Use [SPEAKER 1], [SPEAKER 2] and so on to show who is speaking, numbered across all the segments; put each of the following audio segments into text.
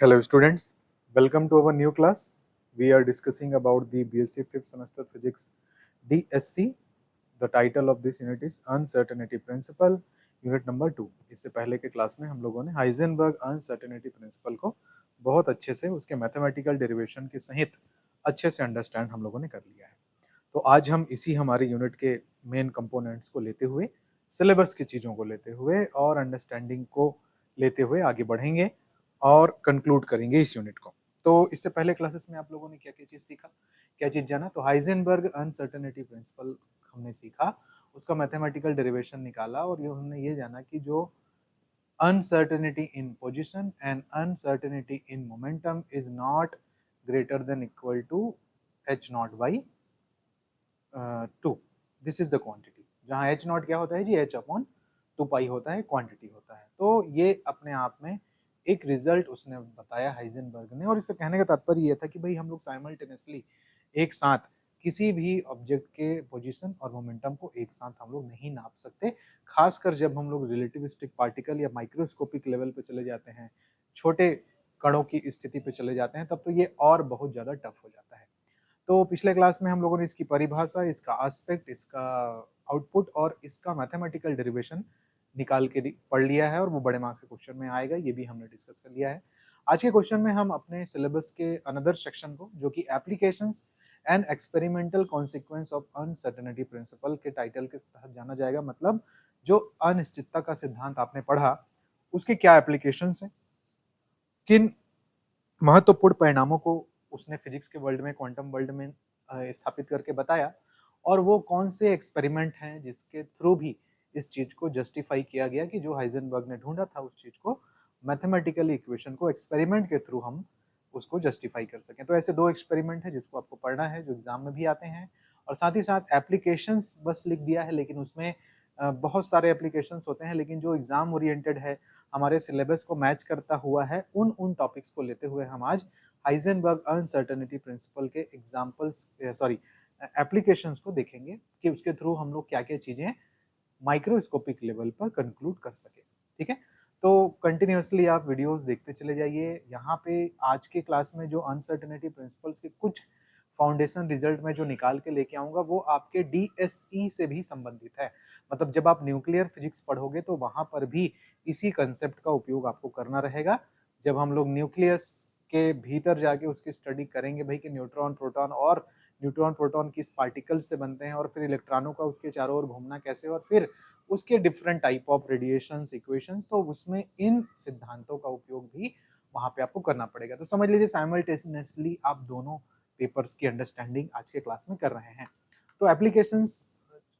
[SPEAKER 1] Hello students, welcome to our new class. We are discussing about the BSc 5th semester physics DSC. The title of this unit is Uncertainty Principle, unit number 2. इससे पहले के class में हम लोगों ने Heisenberg uncertainty principle को बहुत अच्छे से उसके मैथमेटिकल डेरिवेशन के सहित अच्छे से अंडरस्टैंड हम लोगों ने कर लिया है। तो आज हम इसी हमारे यूनिट के मेन कंपोनेंट्स को लेते हुए, सिलेबस की चीज़ों को लेते हुए और अंडरस्टैंडिंग को लेते हुए आगे बढ़ेंगे और कंक्लूड करेंगे इस यूनिट को। तो इससे पहले क्लासेस में आप लोगों ने क्या क्या चीज़ सीखा, क्या चीज़ जाना? तो हाइजेनबर्ग अनसर्टेनिटी प्रिंसिपल हमने सीखा, उसका मैथमेटिकल डेरिवेशन निकाला और ये हमने ये जाना कि जो uncertainty in position and uncertainty in momentum is not greater than equal to h naught by 2. This is the quantity, जहाँ h नॉट क्या होता है जी, h अपॉन 2 पाई होता है, क्वांटिटी होता है। तो ये अपने आप में एक रिजल्ट उसने बताया हाइजेनबर्ग ने, और इसका कहने का तात्पर्य ये था कि भाई हम लोग साइमल्टेनियसली एक साथ किसी भी ऑब्जेक्ट के पोजीशन और मोमेंटम को एक साथ हम लोग नहीं नाप सकते, खासकर जब हम लोग रिलेटिविस्टिक पार्टिकल या माइक्रोस्कोपिक लेवल पे चले जाते हैं, छोटे कणों की स्थिति पे चले जाते हैं, तब तो ये और बहुत ज़्यादा टफ हो जाता है। तो पिछले क्लास में हम लोगों ने इसकी परिभाषा, इसका एस्पेक्ट, इसका आउटपुट और इसका मैथमेटिकल डेरिवेशन निकाल के पढ़ लिया है, और वो बड़े मार्क्स के क्वेश्चन में आएगा, ये भी हमने डिस्कस कर लिया है। आज के क्वेश्चन में हम अपने सिलेबस के अनदर सेक्शन को, जो कि applications and experimental consequence of uncertainty principle के टाइटल के तहत जाना जाएगा। मतलब जो अनिश्चितता का सिद्धांत आपने पढ़ा, उसके क्या एप्लीकेशंस हैं, किन महत्वपूर्ण परिणामों को उसने फिजिक्स के वर्ल्ड में, क्वांटम वर्ल्ड में स्थापित करके बताया, और वो कौन से एक्सपेरिमेंट हैं जिसके थ्रू भी इस चीज को जस्टिफाई किया गया कि जो हाइजेनबर्ग ने ढूंढा था उस चीज को, मैथमेटिकल इक्वेशन को एक्सपेरिमेंट के थ्रू हम उसको जस्टिफाई कर सकें। तो ऐसे दो एक्सपेरिमेंट है जिसको आपको पढ़ना है, जो एग्जाम में भी आते हैं, और साथ ही साथ एप्लीकेशंस बस लिख दिया है, लेकिन उसमें बहुत सारे एप्लीकेशंस होते हैं, लेकिन जो एग्जाम ओरिएंटेड है, हमारे सिलेबस को मैच करता हुआ है, उन टॉपिक्स को लेते हुए हम आज हाइजेनबर्ग अनसर्टेनिटी प्रिंसिपल के एग्जाम्पल्स, सॉरी एप्लीकेशंस को देखेंगे कि उसके थ्रू हम लोग क्या क्या चीज़ें माइक्रोस्कोपिक लेवल पर कंक्लूड कर सके। ठीक है, तो कंटिन्यूसली आप वीडियोस देखते चले जाइए। यहाँ पे आज के क्लास में जो अनसर्टेनिटी प्रिंसिपल्स के कुछ फाउंडेशन रिजल्ट में जो निकाल के लेके आऊँगा, वो आपके DSE से भी संबंधित है। मतलब जब आप न्यूक्लियर फिजिक्स पढ़ोगे तो वहाँ पर भी इसी कंसेप्ट का उपयोग आपको करना रहेगा। जब हम लोग न्यूक्लियस के भीतर जाके उसकी स्टडी करेंगे भाई कि न्यूट्रॉन प्रोटॉन किस पार्टिकल से बनते हैं, और फिर इलेक्ट्रॉनों का उसके चारों ओर घूमना कैसे, और फिर उसके different type of radiations, equations, तो उसमें इन सिद्धांतों का उपयोग भी वहाँ पे आपको करना पड़ेगा। तो समझ लीजिए साइमल्टेनियसली आप दोनों पेपर्स की अंडरस्टैंडिंग आज के क्लास में कर रहे हैं। तो एप्लीकेशंस,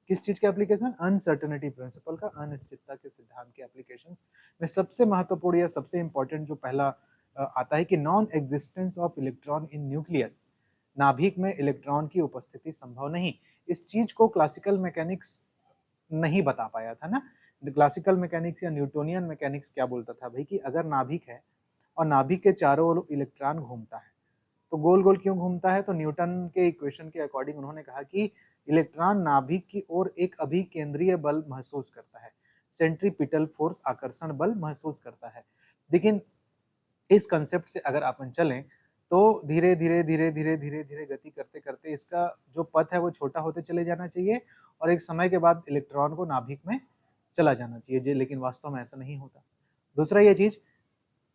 [SPEAKER 1] किस चीज के एप्लीकेशन? अनसर्टेनिटी प्रिंसिपल का, अनिश्चितता के सिद्धांत के एप्लीकेशंस में सबसे महत्वपूर्ण या सबसे इंपॉर्टेंट जो पहला आता है कि non existence of electron in nucleus, नाभिक में इलेक्ट्रॉन की उपस्थिति संभव नहीं। इस चीज को क्लासिकल मैकेनिक्स नहीं बता पाया था ना। क्लासिकल मैकेनिक्स या न्यूटोनियन मैकेनिक्स क्या बोलता था भाई कि अगर नाभिक है और नाभिक के चारों ओर इलेक्ट्रॉन घूमता है, तो गोल गोल क्यों घूमता है? तो न्यूटन के इक्वेशन के अकॉर्डिंग उन्होंने कहा कि इलेक्ट्रॉन नाभिक की ओर एक अभिकेंद्रीय बल महसूस करता है, सेंट्रीपिटल फोर्स, आकर्षण बल महसूस करता है। लेकिन इस कंसेप्ट से अगर अपन चलें तो धीरे धीरे धीरे धीरे धीरे धीरे गति करते करते इसका जो पथ है वो छोटा होते चले जाना चाहिए, और एक समय के बाद इलेक्ट्रॉन को नाभिक में चला जाना चाहिए, लेकिन वास्तव में ऐसा नहीं होता। दूसरा ये चीज,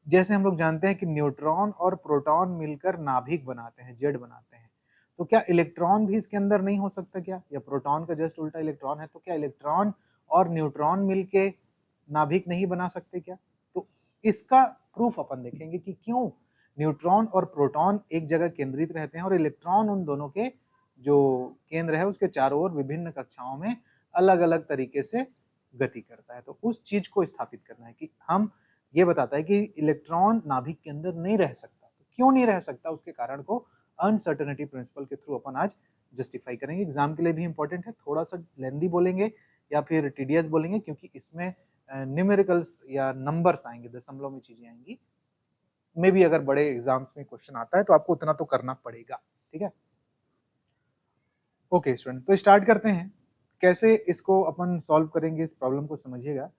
[SPEAKER 1] जैसे हम लोग जानते हैं कि न्यूट्रॉन और प्रोटॉन मिलकर नाभिक बनाते हैं, जेड बनाते हैं, तो क्या इलेक्ट्रॉन भी इसके अंदर नहीं हो सकता क्या? या प्रोटॉन का जस्ट उल्टा इलेक्ट्रॉन है, तो क्या इलेक्ट्रॉन और न्यूट्रॉन मिलके नाभिक नहीं बना सकते क्या? तो इसका प्रूफ अपन देखेंगे कि क्यों न्यूट्रॉन और प्रोटॉन एक जगह केंद्रित रहते हैं और इलेक्ट्रॉन उन दोनों के जो केंद्र है उसके चारों ओर विभिन्न कक्षाओं में अलग अलग तरीके से गति करता है। तो उस चीज को स्थापित करना है कि हम, ये बताता है कि इलेक्ट्रॉन नाभिक के अंदर नहीं रह सकता, तो क्यों नहीं रह सकता, उसके कारण को अनसर्टेनिटी प्रिंसिपल के थ्रू अपन आज जस्टिफाई करेंगे। एग्जाम के लिए भी इंपॉर्टेंट है, थोड़ा सा लेंदी बोलेंगे या फिर टीडीएस बोलेंगे, क्योंकि इसमें न्यूमेरिकल्स या नंबर्स आएंगे, दशमलव में चीजें आएंगी। मे भी अगर बड़े एग्जाम्स में क्वेश्चन आता है तो आपको उतना तो करना पड़ेगा। ठीक है, ओके स्टूडेंट, तो स्टार्ट करते हैं। कैसे इसको अपन सॉल्व करेंगे, इस प्रॉब्लम को समझिएगा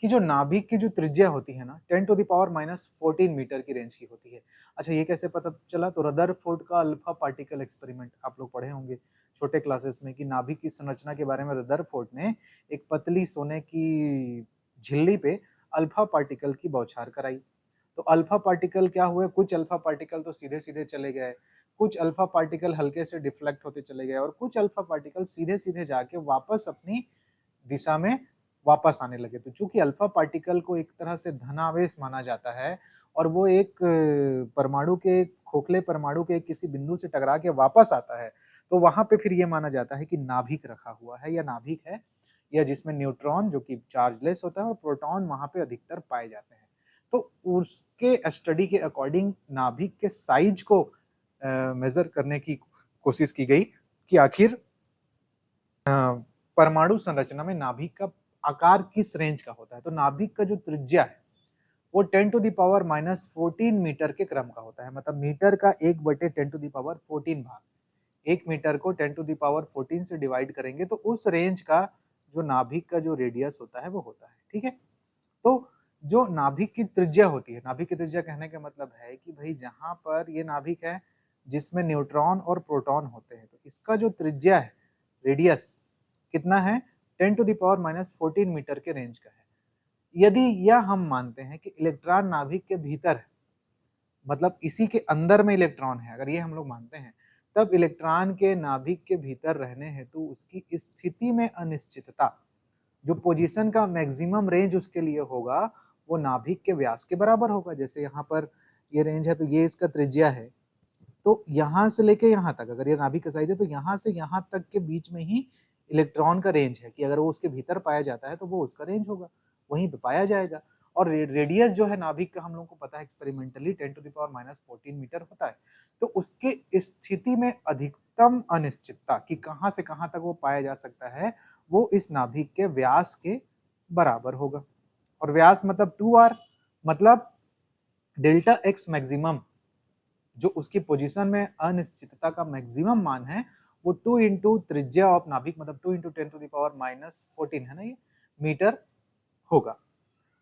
[SPEAKER 1] कि जो नाभिक की जो त्रिज्या होती है ना 10⁻⁻14 मीटर की रेंज की होती है। अच्छा, ये कैसे पता चला? तो रदरफोर्ड का अल्फा पार्टिकल एक्सपेरिमेंट आप लोग पढ़े होंगे छोटे क्लासेस में कि नाभिक की संरचना के बारे में रदरफोर्ड ने एक पतली सोने की झिल्ली पे अल्फा पार्टिकल की बौछार कराई। तो अल्फा पार्टिकल क्या हुए? कुछ अल्फा पार्टिकल तो सीधे सीधे चले गए, कुछ अल्फा पार्टिकल हल्के से डिफ्लेक्ट होते चले गए और कुछ अल्फा पार्टिकल सीधे सीधे जाके वापस अपनी दिशा में वापस आने लगे। तो चूंकि अल्फा पार्टिकल को एक तरह से धनावेश माना जाता है और वो एक परमाणु के खोखले परमाणु के किसी बिंदु से टकरा के वापस आता है, तो वहां पे फिर ये माना जाता है कि नाभिक रखा हुआ है या नाभिक है, या जिसमें न्यूट्रॉन जो कि चार्जलेस होता है और प्रोटॉन वहां पे अधिकतर पाए जाते हैं। तो उसके स्टडी के अकॉर्डिंग नाभिक के साइज को मेजर करने की कोशिश की गई कि आखिर परमाणु संरचना में नाभिक का आकार किस रेंज का होता है। तो नाभिक का जो त्रिज्या है वो 10⁻⁻14 मीटर के क्रम का होता है। मतलब मीटर का 1/10⁻14 भाग, 1 मीटर को 10⁻14 से डिवाइड करेंगे तो उस रेंज का जो नाभिक का जो रेडियस होता है वो होता है। ठीक है, तो जो नाभिक की त्रिज्या होती है, नाभिक की त्रिज्या कहने का मतलब है कि भाई जहां पर ये नाभिक है जिसमें न्यूट्रॉन और प्रोटॉन होते हैं, तो इसका जो त्रिज्या है, रेडियस कितना है? 10⁻⁻14 मीटर के रेंज का है। यदि यह हम मानते हैं कि इलेक्ट्रॉन नाभिक के भीतर है, मतलब इसी के अंदर में इलेक्ट्रॉन है, अगर ये हम लोग मानते हैं, तब इलेक्ट्रॉन के नाभिक के भीतर रहने हेतु उसकी स्थिति में अनिश्चितता, जो पोजीशन का मैक्सिमम रेंज उसके लिए होगा, वो नाभिक के व्यास के बराबर होगा। जैसे यहाँ पर ये रेंज है तो ये इसका त्रिज्या है, तो यहाँ से लेके यहाँ तक, अगर ये नाभिक का साइज है तो यहाँ से यहाँ तक के बीच में ही इलेक्ट्रॉन का रेंज है कि अगर वो उसके भीतर पाया जाता है तो वो उसका रेंज होगा, वहीं पे पाया जाएगा। और रेडियस जो है नाभिक का हम लोगों को पता है एक्सपेरिमेंटली 10⁻⁻14 मीटर होता है। तो उसके स्थिति में अधिकतम अनिश्चितता कि कहाँ से कहाँ तक वो पाया जा सकता है, वो इस नाभिक के व्यास के बराबर होगा। और व्यास मतलब 2r, मतलब डेल्टा एक्स मैक्सिमम जो उसकी पोजीशन में अनिश्चितता का मैक्सिमम मान है वो 2 इंटू त्रिज्या ऑफ नाभिक, मतलब 2 इंटू 10⁻⁻14 है ना ये मीटर होगा।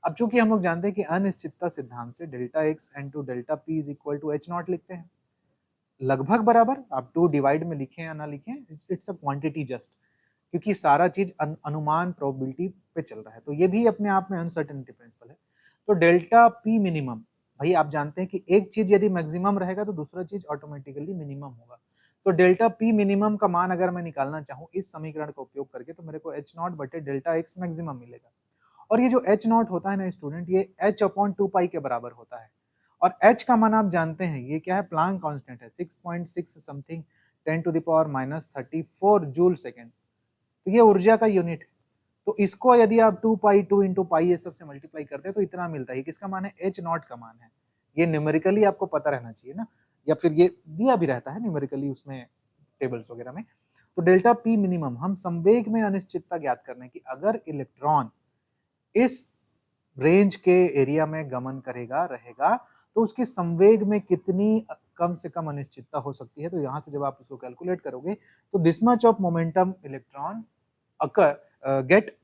[SPEAKER 1] अब चूंकि हम लोग जानते हैं कि अनिश्चितता सिद्धांत से delta X into delta P is equal to H nought लिखते हैं, लगभग बराबर। आप 2 डिवाइड में लिखें या ना लिखें, इट्स अ क्वांटिटी जस्ट, क्योंकि सारा चीज अनुमान प्रोबेबिलिटी पे चल रहा है, तो ये भी अपने आप में अनसर्टेनिटी प्रिंसिपल है। तो डेल्टा पी मिनिमम, भाई आप जानते हैं कि एक चीज यदि मैक्सिमम रहेगा तो दूसरा चीज ऑटोमेटिकली मिनिमम होगा। तो डेल्टा पी मिनिमम का मान अगर मैं निकालना चाहूँ इस समीकरण का उपयोग करके, तो मेरे को एच नॉट बटे डेल्टा एक्स मैक्सिमम मिलेगा। और ये जो एच नॉट होता है ना स्टूडेंट, ये एच अपॉन 2 पाई के बराबर होता है। और एच का मान आप जानते हैं ये क्या है? प्लांक कांस्टेंट है, 6.6 समथिंग 10⁻⁻34 जूल सेकेंड। तो ये ऊर्जा का यूनिट है। तो इसको यदि आप 2 पाई 2 इंटू पाई ये सबसे मल्टीप्लाई करते हैं तो इतना मिलता है। किसका मान है? एच नॉट का मान है। ये न्यूमेरिकली आपको पता रहना चाहिए ना, या फिर ये दिया भी रहता है न्यूमेरिकली उसमें टेबल्स वगैरह में। तो डेल्टा पी मिनिमम हम संवेग में अनिश्चितता ज्ञात करने की, अगर इलेक्ट्रॉन इस रेंज के एरिया में गमन करेगा रहेगा तो उसकी संवेग में कितनी कम से कम अनिश्चितता हो सकती है। तो यहाँ से जब आप इसको कैलकुलेट करोगे तो this much of momentum electron get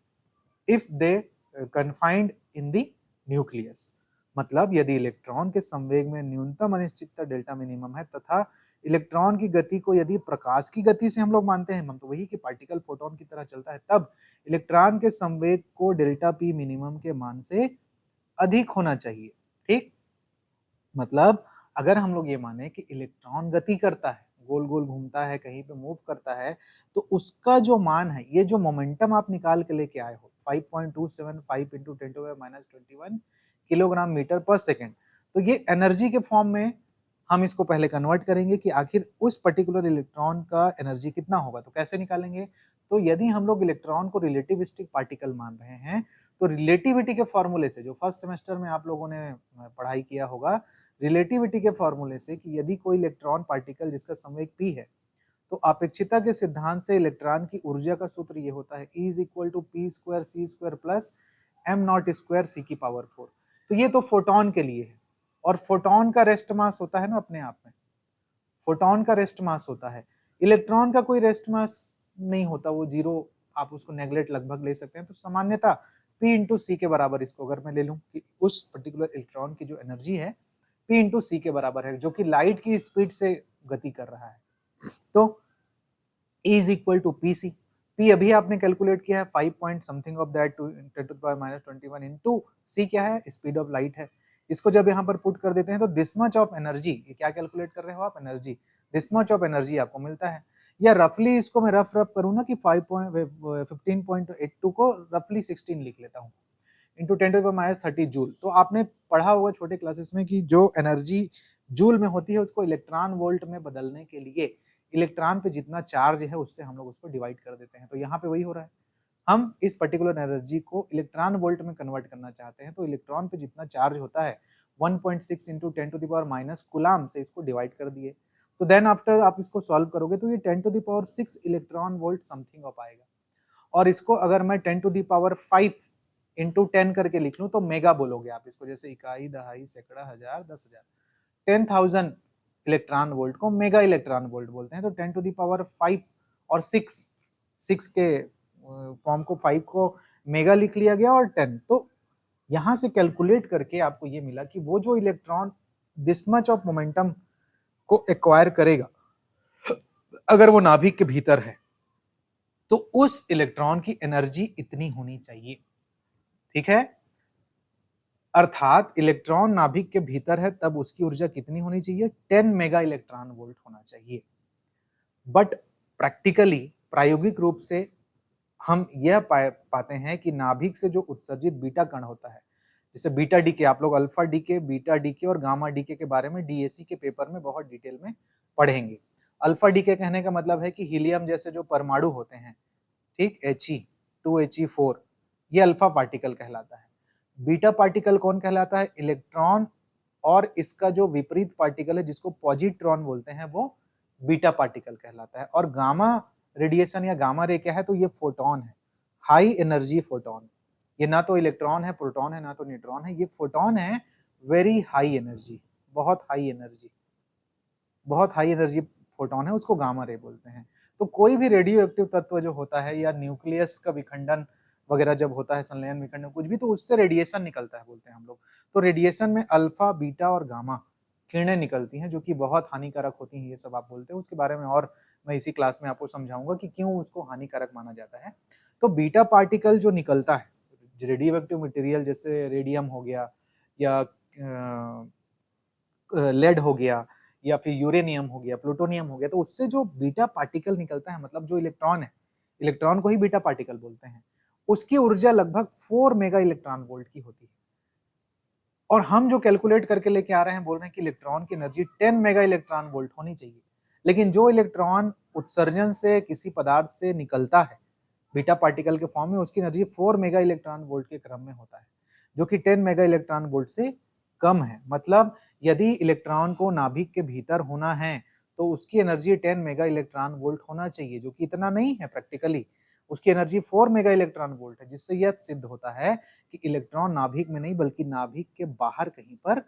[SPEAKER 1] if they confined in the nucleus. मतलब यदि इलेक्ट्रॉन के संवेग में न्यूनतम अनिश्चितता डेल्टा मिनिमम है तथा इलेक्ट्रॉन की गति को यदि प्रकाश की गति से हम लोग मानते हैं, हम तो वही कि पार्टिकल फोटोन की तरह चलता है, तब इलेक्ट्रॉन के संवेग को डेल्टा पी मिनिमम के मान से अधिक होना चाहिए। ठीक, मतलब अगर हम लोग ये माने कि इलेक्ट्रॉन गति करता है, गोल गोल घूमता है, कहीं पे मूव करता है, तो उसका जो मान है, ये जो मोमेंटम आप निकाल के लेके आए हो 5.275 इंटू 10⁻⁻21 किलोग्राम मीटर पर सेकेंड, तो ये एनर्जी के फॉर्म में हम इसको पहले कन्वर्ट करेंगे कि आखिर उस पर्टिकुलर इलेक्ट्रॉन का एनर्जी कितना होगा। तो कैसे निकालेंगे? तो यदि हम लोग इलेक्ट्रॉन को रिलेटिविस्टिक पार्टिकल मान रहे हैं तो रिलेटिविटी के फॉर्मूले से, जो फर्स्ट सेमेस्टर में आप लोगों ने पढ़ाई किया होगा, रिलेटिविटी के फॉर्मूले से कि यदि कोई इलेक्ट्रॉन पार्टिकल जिसका संवेग p है, तो अपेक्षिता के सिद्धांत से इलेक्ट्रॉन की ऊर्जा का सूत्र ये होता है E is equal to p square c square plus m naught square c की पावर 4। तो ये तो फोटोन के लिए है, और फोटोन का रेस्ट मास होता है ना अपने आप में, फोटोन का रेस्ट मास होता है। इलेक्ट्रॉन का कोई रेस्ट मास नहीं होता, वो जीरो, आप उसको नेगलेक्ट लगभग ले सकते हैं। तो सामान्यता P इंटू सी के बराबर इसको अगर मैं ले लूं कि उस पर्टिकुलर इलेक्ट्रॉन की जो एनर्जी है P इंटू सी के बराबर है, जो कि लाइट की स्पीड से गति कर रहा है, तो E is equal to p c. P अभी आपने कैलकुलेट किया है 5 point something of that to 10 to the power minus 21 into c क्या है, स्पीड ऑफ लाइट है। इसको जब यहाँ पर पुट कर देते हैं तो दिस मच ऑफ एनर्जी, ये क्या कैलकुलेट कर रहे हो आप, energy, this much of energy आपको मिलता है। या रफली इसको मैं रफ करूँ ना कि 15.82 को रफली 16 लिख लेता हूँ into 10 to the power minus 30 joule. तो आपने पढ़ा होगा छोटे क्लासेस में कि जो एनर्जी जूल में होती है उसको इलेक्ट्रॉन वोल्ट में बदलने के लिए इलेक्ट्रॉन पे जितना चार्ज है उससे हम लोग उसको डिवाइड कर देते हैं। तो यहाँ पे वही हो रहा है, हम इस पर्टिकुलर एनर्जी को इलेक्ट्रॉन वोल्ट में कन्वर्ट करना चाहते हैं, तो इलेक्ट्रॉन पे जितना चार्ज होता है 1.6 into 10 to the power minus coulomb से इसको डिवाइड कर दिए। तो देन आफ्टर आप इसको सॉल्व करोगे तो ये 10 to the power 6 electron volt something of आएगा। और इसको अगर मैं 10 टू द पावर 5 इंटू 10 करके लिख लूं तो मेगा बोलोगे आप इसको, जैसे इकाई, दहाई, सैकड़ा, हजार, 10,000, 10,000 इलेक्ट्रॉन वोल्ट को मेगा इलेक्ट्रॉन वोल्ट बोलते हैं। तो 10 टू द पावर 5 और 6 के फॉर्म को 5 को मेगा लिख लिया गया और 10। तो यहां से कैलकुलेट करके आपको ये मिला कि वो जो electron this much of momentum को एक्वायर करेगा अगर वो नाभिक के भीतर है, तो उस इलेक्ट्रॉन की एनर्जी इतनी होनी चाहिए, ठीक है। अर्थात इलेक्ट्रॉन नाभिक के भीतर है तब उसकी ऊर्जा कितनी होनी चाहिए, 10 मेगा इलेक्ट्रॉन वोल्ट होना चाहिए। बट प्रैक्टिकली, प्रायोगिक रूप से हम यह पाते हैं कि नाभिक से जो उत्सर्जित बीटा कण होता है, जैसे बीटा डीके, आप लोग अल्फा डीके, बीटा डीके और गामा डीके के बारे में डीएससी के पेपर में बहुत डिटेल में पढ़ेंगे। अल्फा डीके कहने का मतलब है कि हीलियम जैसे जो परमाणु होते हैं, ठीक, He 2He4, ये अल्फा पार्टिकल कहलाता है। बीटा पार्टिकल कौन कहलाता है, इलेक्ट्रॉन और इसका जो विपरीत पार्टिकल है जिसको पॉजिट्रॉन बोलते हैं, वो बीटा पार्टिकल कहलाता है। और गामा रेडिएशन या गामा रे क्या है, तो ये फोटोन है, हाई एनर्जी फोटोन। ये ना तो इलेक्ट्रॉन है, प्रोटॉन है, ना तो न्यूट्रॉन है, ये फोटोन है, वेरी हाई एनर्जी, बहुत हाई एनर्जी, बहुत हाई एनर्जी फोटोन है, उसको गामा रे बोलते हैं। तो कोई भी रेडियो एक्टिव तत्व जो होता है या न्यूक्लियस का विखंडन वगैरह जब होता है, संलयन विखंडन कुछ भी, तो उससे रेडिएशन निकलता है बोलते हैं हम लोग। तो रेडिएशन में अल्फा, बीटा और गामा किरणें निकलती हैं जो कि बहुत हानिकारक होती हैं, ये सब आप बोलते हैं। उसके बारे में और मैं इसी क्लास में आपको समझाऊंगा कि क्यों उसको हानिकारक माना जाता है। तो बीटा पार्टिकल जो निकलता है रेडियो एक्टिव मटेरियल, जैसे रेडियम हो गया या लेड हो गया या फिर यूरेनियम हो गया, प्लूटोनियम हो गया, तो उससे जो बीटा पार्टिकल निकलता है, मतलब जो इलेक्ट्रॉन है, इलेक्ट्रॉन को ही बीटा पार्टिकल बोलते हैं, उसकी ऊर्जा लगभग 4 मेगा इलेक्ट्रॉन वोल्ट की होती है। और हम जो कैलकुलेट करके लेके आ रहे हैं, बोल रहे हैं कि इलेक्ट्रॉन की एनर्जी 10 मेगा इलेक्ट्रॉन वोल्ट होनी चाहिए। लेकिन जो इलेक्ट्रॉन उत्सर्जन से किसी पदार्थ से निकलता है बीटा पार्टिकल के फॉर्म में, उसकी एनर्जी 4 मेगा इलेक्ट्रॉन वोल्ट के क्रम में होता है, जो कि 10 मेगा इलेक्ट्रॉन वोल्ट से कम है। मतलब यदि इलेक्ट्रॉन को नाभिक के भीतर होना है तो उसकी एनर्जी 10 मेगा इलेक्ट्रॉन वोल्ट होना चाहिए, जो कि इतना नहीं है प्रैक्टिकली। उसकी एनर्जी 4 मेगा इलेक्ट्रॉन वोल्ट है, जिससे यह सिद्ध होता है कि इलेक्ट्रॉन नाभिक में नहीं बल्कि नाभिक के बाहर कहीं पर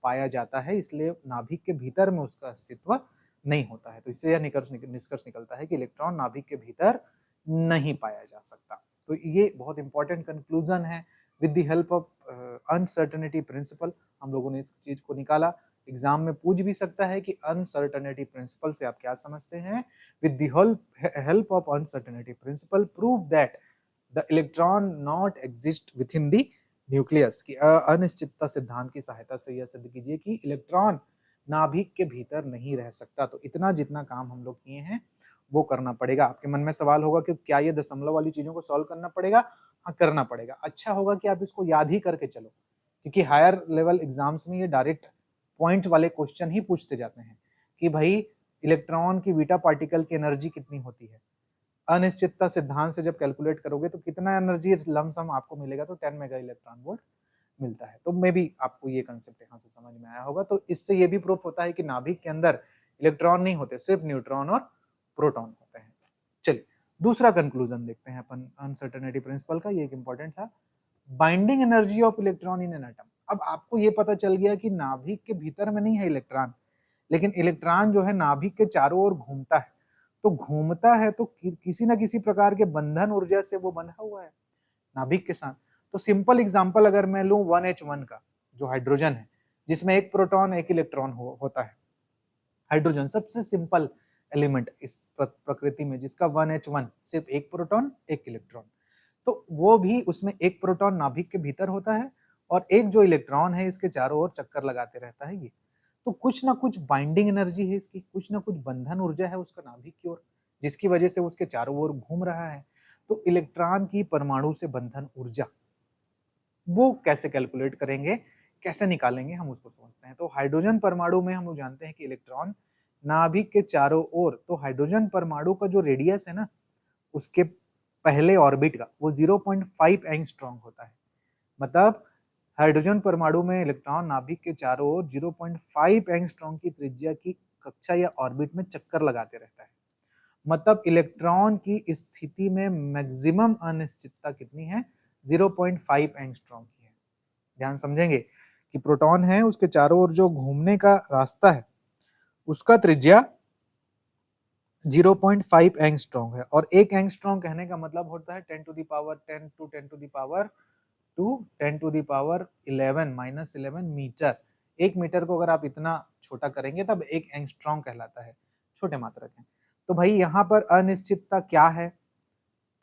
[SPEAKER 1] पाया जाता है, इसलिए नाभिक के भीतर में उसका अस्तित्व नहीं होता है। तो इससे यह निष्कर्ष निकलता है कि इलेक्ट्रॉन नाभिक के भीतर नहीं पाया जा सकता। तो ये बहुत इंपॉर्टेंट कंक्लूजन है। With the help of uncertainty principle हम लोगों ने इस चीज को निकाला। एग्जाम में पूछ भी सकता है कि अनसर्टेनिटी प्रिंसिपल से आप क्या समझते हैं। With the help of uncertainty principle prove that the electron not exist with in the nucleus, की अनिश्चितता सिद्धांत की सहायता से यह सिद्ध कीजिए कि इलेक्ट्रॉन नाभिक के भीतर नहीं रह सकता। तो इतना जितना काम हम लोग किए हैं वो करना पड़ेगा। आपके मन में सवाल होगा कि क्या ये दशमलव वाली चीजों को सॉल्व करना पड़ेगा? हाँ, करना पड़ेगा। अच्छा होगा कि आप इसको याद ही करके चलो, क्योंकि हायर लेवल एग्जाम्स में ये डायरेक्ट पॉइंट वाले क्वेश्चन ही पूछते जाते हैं कि भाई इलेक्ट्रॉन की बीटा पार्टिकल की एनर्जी कितनी होती है। अनिश्चितता सिद्धांत से जब कैलकुलेट करोगे तो कितना एनर्जी लमसम आपको मिलेगा, तो 10 मेगा इलेक्ट्रॉन वोल्ट मिलता है। तो मे भी आपको ये कंसेप्ट यहाँ से समझ में आया होगा। तो इससे ये भी प्रूफ होता है कि नाभिक के अंदर इलेक्ट्रॉन नहीं होते, सिर्फ न्यूट्रॉन और प्रोटॉन होते हैं। चलिए दूसरा कंक्लूजन देखते हैं अपन अनसर्टेनिटी प्रिंसिपल का, ये एक इंपॉर्टेंट था। Binding energy of electron in an atom. अब आपको ये पता चल गया कि नाभिक के भीतर में नहीं है इलेक्ट्रॉन, लेकिन इलेक्ट्रॉन जो है नाभिक के चारों ओर घूमता है। तो घूमता है तो किसी ना किसी प्रकार के बंधन ऊर्जा से वो बंधा हुआ है नाभिक के साथ। तो सिंपल एग्जांपल अगर मैं लूं 1H1 का, जो हाइड्रोजन है जिसमें एक प्रोटॉन एक इलेक्ट्रॉन होता है, हाइड्रोजन सबसे सिंपल एलिमेंट इस प्रकृति में, जिसका 1H1 सिर्फ एक प्रोटॉन एक इलेक्ट्रॉन, तो वो भी उसमें एक प्रोटॉन नाभिक के भीतर होता है और एक जो इलेक्ट्रॉन है इसके चारों ओर चक्कर लगाते रहता है ये। तो कुछ ना कुछ बाइंडिंग एनर्जी है इसकी, कुछ ना कुछ बंधन ऊर्जा है उसका नाभिक की ओर, जिसकी वजह से उसके चारों ओर घूम रहा है। तो इलेक्ट्रॉन की परमाणु से बंधन ऊर्जा वो कैसे कैलकुलेट करेंगे, कैसे निकालेंगे, हम उसको समझते हैं। तो हाइड्रोजन परमाणु में हम लोग जानते हैं कि इलेक्ट्रॉन नाभिक के चारों ओर, तो हाइड्रोजन परमाणु का जो रेडियस है ना उसके पहले ऑर्बिट का वो 0.5 एंगस्ट्रॉम होता है। मतलब हाइड्रोजन परमाणु में इलेक्ट्रॉन नाभिक के चारों ओर 0.5 एंगस्ट्रॉम की त्रिज्या की कक्षा या ऑर्बिट में चक्कर लगाते रहता है। मतलब इलेक्ट्रॉन की स्थिति में मैक्सिमम अनिश्चितता कितनी है, 0.5 एंगस्ट्रॉम की है। ध्यान समझेंगे कि प्रोटॉन है उसके चारों ओर जो घूमने का रास्ता है उसका त्रिज्या 0.5 एंगस्ट्रॉम है, और एक एंगस्ट्रॉम कहने का मतलब होता है 10 to the power 10 to 10 to the power 2 10 to the power 11 metre. एक मीटर को अगर आप इतना छोटा करेंगे तब एक एंगस्ट्रॉम कहलाता है, छोटे मात्रक है। तो भाई यहाँ पर अनिश्चितता क्या है,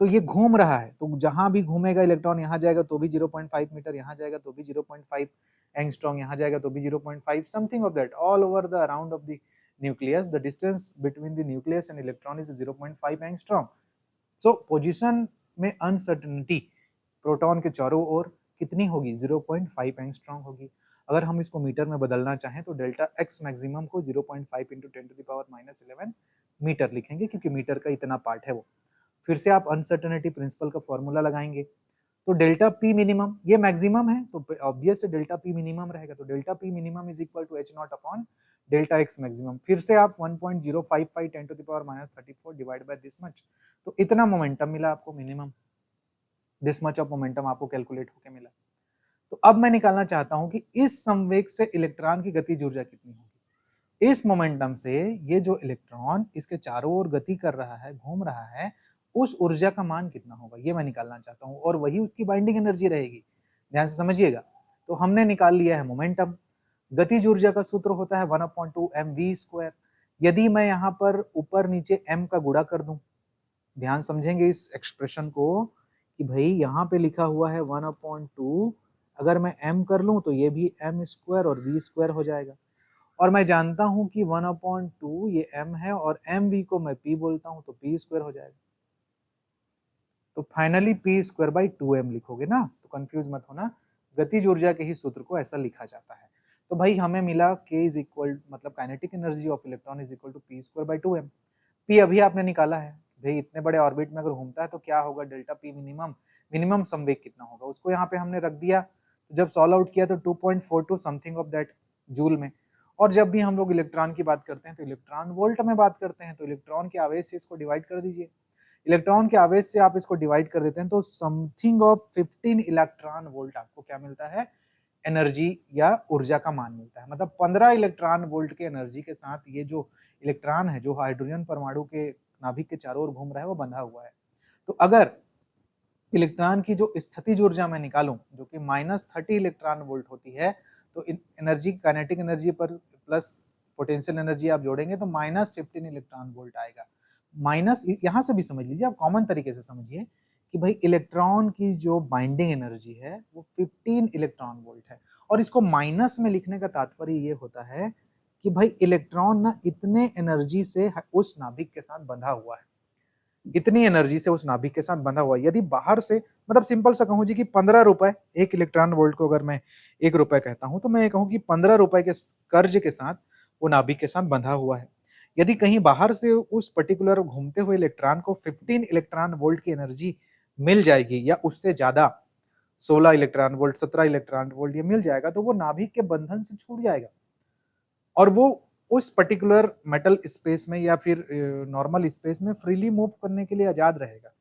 [SPEAKER 1] तो ये घूम रहा है, तो जहां भी घूमेगा इलेक्ट्रॉन, यहाँ जाएगा तो भी 0.5 मीटर, यहाँ जाएगा तो भी 0.5 एंगस्ट्रॉम, यहाँ जाएगा तो भी 0.5, something of that all over the around of the nucleus. The distance between the nucleus and electron is 0.5 angstrom. So position में uncertainty प्रोटॉन के चारों ओर कितनी होगी, 0.5 एंगस्ट्रॉम होगी। अगर हम इसको मीटर में बदलना चाहें तो डेल्टा एक्स मैक्सिमम को 0.5 into 10 to the power -11 metre लिखेंगे, क्योंकि मीटर का इतना पार्ट है वो। फिर से आप अनसर्टेनिटी प्रिंसिपल का फॉर्मूला लगाएंगे, तो डेल्टा पी मिनिमम, ये मैक्सिमम है तो ऑब्वियस है डेल्टा पी मिनिमम रहेगा, तो delta P minimum is equal to H nought upon delta X maximum. फिर से आप 1.055 10 to the power -34 divide by this much, तो इतना मोमेंटम मिला आपको minimum, this much of momentum आपको कैलकुलेट होके मिला। तो अब मैं निकालना चाहता हूं कि इस संवेग से इलेक्ट्रॉन की गतिज ऊर्जा कितनी होगी। इस मोमेंटम से ये जो इलेक्ट्रॉन इसके चारों ओर गति कर रहा है, घूम रहा है, उस ऊर्जा का मान कितना होगा ये मैं निकालना चाहता हूं, और वही उसकी बाइंडिंग एनर्जी रहेगी। ध्यान से समझिएगा। तो हमने निकाल लिया है मोमेंटम। गतिज ऊर्जा का सूत्र होता है 1/2 mv²। यदि मैं यहाँ पर ऊपर नीचे m का गुणा कर दूं, ध्यान समझेंगे इस एक्सप्रेशन को कि भाई यहाँ पे लिखा हुआ है 1/2, अगर मैं m कर लूं तो ये भी m² और v² हो जाएगा, और मैं जानता हूं कि 1/2 ये m है और mv को मैं p बोलता हूं तो p² हो जाएगा। तो फाइनली p²/2m लिखोगे ना, तो कंफ्यूज मत होना, गतिज ऊर्जा के ही सूत्र को ऐसा लिखा जाता है। तो भाई हमें मिला k इज इक्वल, मतलब kinetic energy of electron is equal to p²/2m। p अभी आपने निकाला है, भाई इतने बड़े ऑर्बिट में अगर घूमता है तो क्या होगा, डेल्टा p मिनिमम, मिनिमम संवेग कितना होगा उसको यहाँ पे हमने रख दिया। जब सॉल्व आउट किया तो 2.42 समथिंग ऑफ दैट जूल में। और जब भी हम लोग इलेक्ट्रॉन की बात करते हैं तो इलेक्ट्रॉन वोल्ट में बात करते हैं, तो इलेक्ट्रॉन के आवेश से इसको डिवाइड कर दीजिए। इलेक्ट्रॉन के आवेश से आप इसको डिवाइड कर देते हैं तो समथिंग ऑफ 15 इलेक्ट्रॉन वोल्ट आपको क्या मिलता है, एनर्जी या ऊर्जा का मान मिलता है। मतलब 15 इलेक्ट्रॉन वोल्ट के एनर्जी के साथ ये जो इलेक्ट्रॉन है, जो हाइड्रोजन परमाणु के नाभिक के चारों ओर घूम रहा है, वो बंधा हुआ है। तो अगर इलेक्ट्रॉन की जो स्थितिज ऊर्जा मैं निकालूं जो कि -30 इलेक्ट्रॉन वोल्ट होती है, तो एनर्जी, काइनेटिक एनर्जी पर प्लस पोटेंशियल एनर्जी आप जोड़ेंगे तो -15 इलेक्ट्रॉन वोल्ट आएगा। माइनस यहाँ से भी समझ लीजिए, आप कॉमन तरीके से समझिए कि भाई इलेक्ट्रॉन की जो बाइंडिंग एनर्जी है वो 15 इलेक्ट्रॉन वोल्ट है, और इसको माइनस में लिखने का तात्पर्य ये होता है कि भाई इलेक्ट्रॉन ना इतने एनर्जी से उस नाभिक के साथ बंधा हुआ है, इतनी एनर्जी से उस नाभिक के साथ बंधा हुआ है। यदि बाहर से, मतलब सिंपल सा कहूँ जी कि 15 रुपए, एक इलेक्ट्रॉन वोल्ट को अगर मैं 1 रुपए कहता हूँ तो मैं ये कहूँ कि 15 रुपए के कर्ज के साथ वो नाभिक के साथ बंधा हुआ है। यदि कहीं बाहर से उस पर्टिकुलर घूमते हुए इलेक्ट्रॉन को 15 इलेक्ट्रॉन वोल्ट की एनर्जी मिल जाएगी या उससे ज्यादा, 16 इलेक्ट्रॉन वोल्ट, 17 इलेक्ट्रॉन वोल्ट ये मिल जाएगा, तो वो नाभिक के बंधन से छूट जाएगा और वो उस पर्टिकुलर मेटल स्पेस में या फिर नॉर्मल स्पेस में फ्रीली मूव करने के लिए आजाद रहेगा।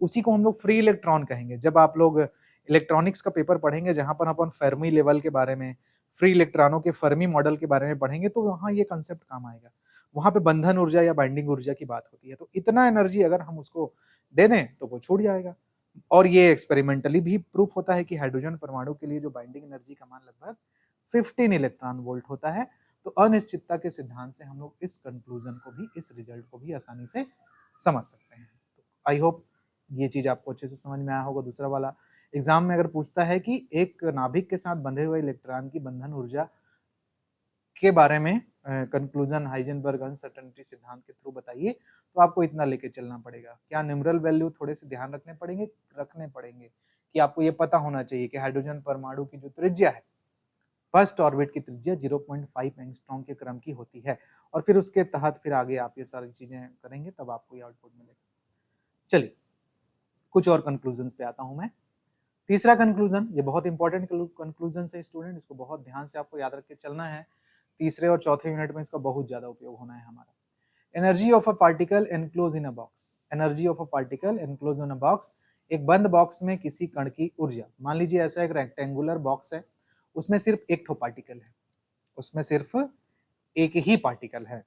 [SPEAKER 1] उसी को हम लोग फ्री इलेक्ट्रॉन कहेंगे। जब आप लोग इलेक्ट्रॉनिक्स का पेपर पढ़ेंगे जहां पर अपन फर्मी लेवल के बारे में, फ्री इलेक्ट्रॉनों के फर्मी मॉडल के बारे में पढ़ेंगे, तो वहाँ ये कंसेप्ट काम आएगा। वहां पे बंधन ऊर्जा या बाइंडिंग ऊर्जा की बात होती है। तो इतना एनर्जी अगर हम उसको दे दें तो वो छूट जाएगा। और ये एक्सपेरिमेंटली भी प्रूफ होता है कि हाइड्रोजन परमाणु के लिए जो बाइंडिंग एनर्जी का मान लगभग 15 इलेक्ट्रॉन वोल्ट होता है। तो अनिश्चितता के सिद्धांत से हम लोग इस कंक्लूजन को भी, इस रिजल्ट को भी आसानी से समझ सकते हैं। तो आई होप ये चीज आपको अच्छे से समझ में आया होगा। दूसरा वाला एग्जाम में अगर पूछता है कि एक नाभिक के साथ बंधे हुए इलेक्ट्रॉन की बंधन ऊर्जा के बारे में कंक्लूजन हाइजेनबर्ग अनसर्टेनिटी सिद्धांत के थ्रू बताइए, तो आपको इतना लेके चलना पड़ेगा। क्या न्यूमरल वैल्यू थोड़े से ध्यान रखने पड़ेंगे कि आपको ये पता होना चाहिए कि हाइड्रोजन परमाणु की जो त्रिज्या है, फर्स्ट ऑर्बिट की त्रिज्या 0.5 एंगस्ट्रॉम के क्रम की होती है, और फिर उसके तहत फिर आगे आप ये सारी चीजें करेंगे तब आपको ये आउटपुट मिलेगा। चलिए कुछ और कंक्लूजन पे आता हूं मैं। तीसरा कंक्लूजन, ये बहुत इंपॉर्टेंट कंक्लूजन है स्टूडेंट, इसको बहुत ध्यान से आपको याद रख के चलना है। तीसरे और चौथे यूनिट में इसका बहुत ज्यादा उपयोग होना है हमारा। Energy of a particle enclose in a box. Energy of a particle enclose in a box, एक बंद बॉक्स में किसी कण की ऊर्जा। मान लीजिए ऐसा एक रेक्टेंगुलर बॉक्स है, उसमें सिर्फ एक ठो पार्टिकल है, उसमें सिर्फ एक ही पार्टिकल है,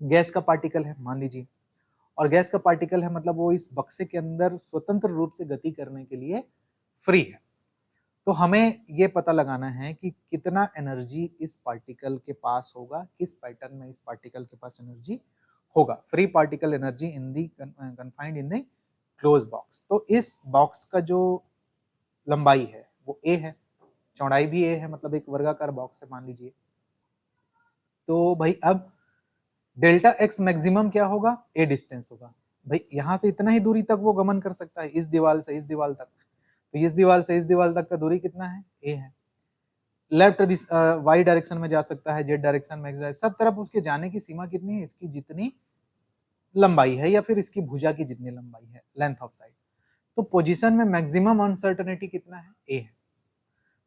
[SPEAKER 1] गैस का पार्टिकल है मान लीजिए, और गैस का पार्टिकल है मतलब वो इस बक्से के अंदर स्वतंत्र रूप से गति करने के लिए फ्री है। तो हमें ये पता लगाना है कि कितना एनर्जी इस पार्टिकल के पास होगा, किस पैटर्न में इस पार्टिकल के पास एनर्जी होगा। Free particle energy in the confined in the close box. तो इस बॉक्स का जो लंबाई है वो a है, चौड़ाई भी a है, मतलब एक वर्गाकार बॉक्स है मान लीजिए। तो भाई अब डेल्टा एक्स मैक्सिमम क्या होगा, a डिस्टेंस होगा। भाई यहां से इतना ही दूरी तक वो गमन कर सकता है, इस दीवार से इस दीवार तक। तो इस दीवार से इस दीवार तक का दूरी कितना है, a है। लेफ्ट वाई डायरेक्शन में जा सकता है, जेड डायरेक्शन में जाए, सब तरफ उसके जाने की सीमा कितनी है, इसकी जितनी लंबाई है या फिर इसकी भुजा की जितनी लंबाई है, लेंथ ऑफ साइड। तो पोजीशन में मैक्सिमम अनसर्टेनिटी कितना है, ए है।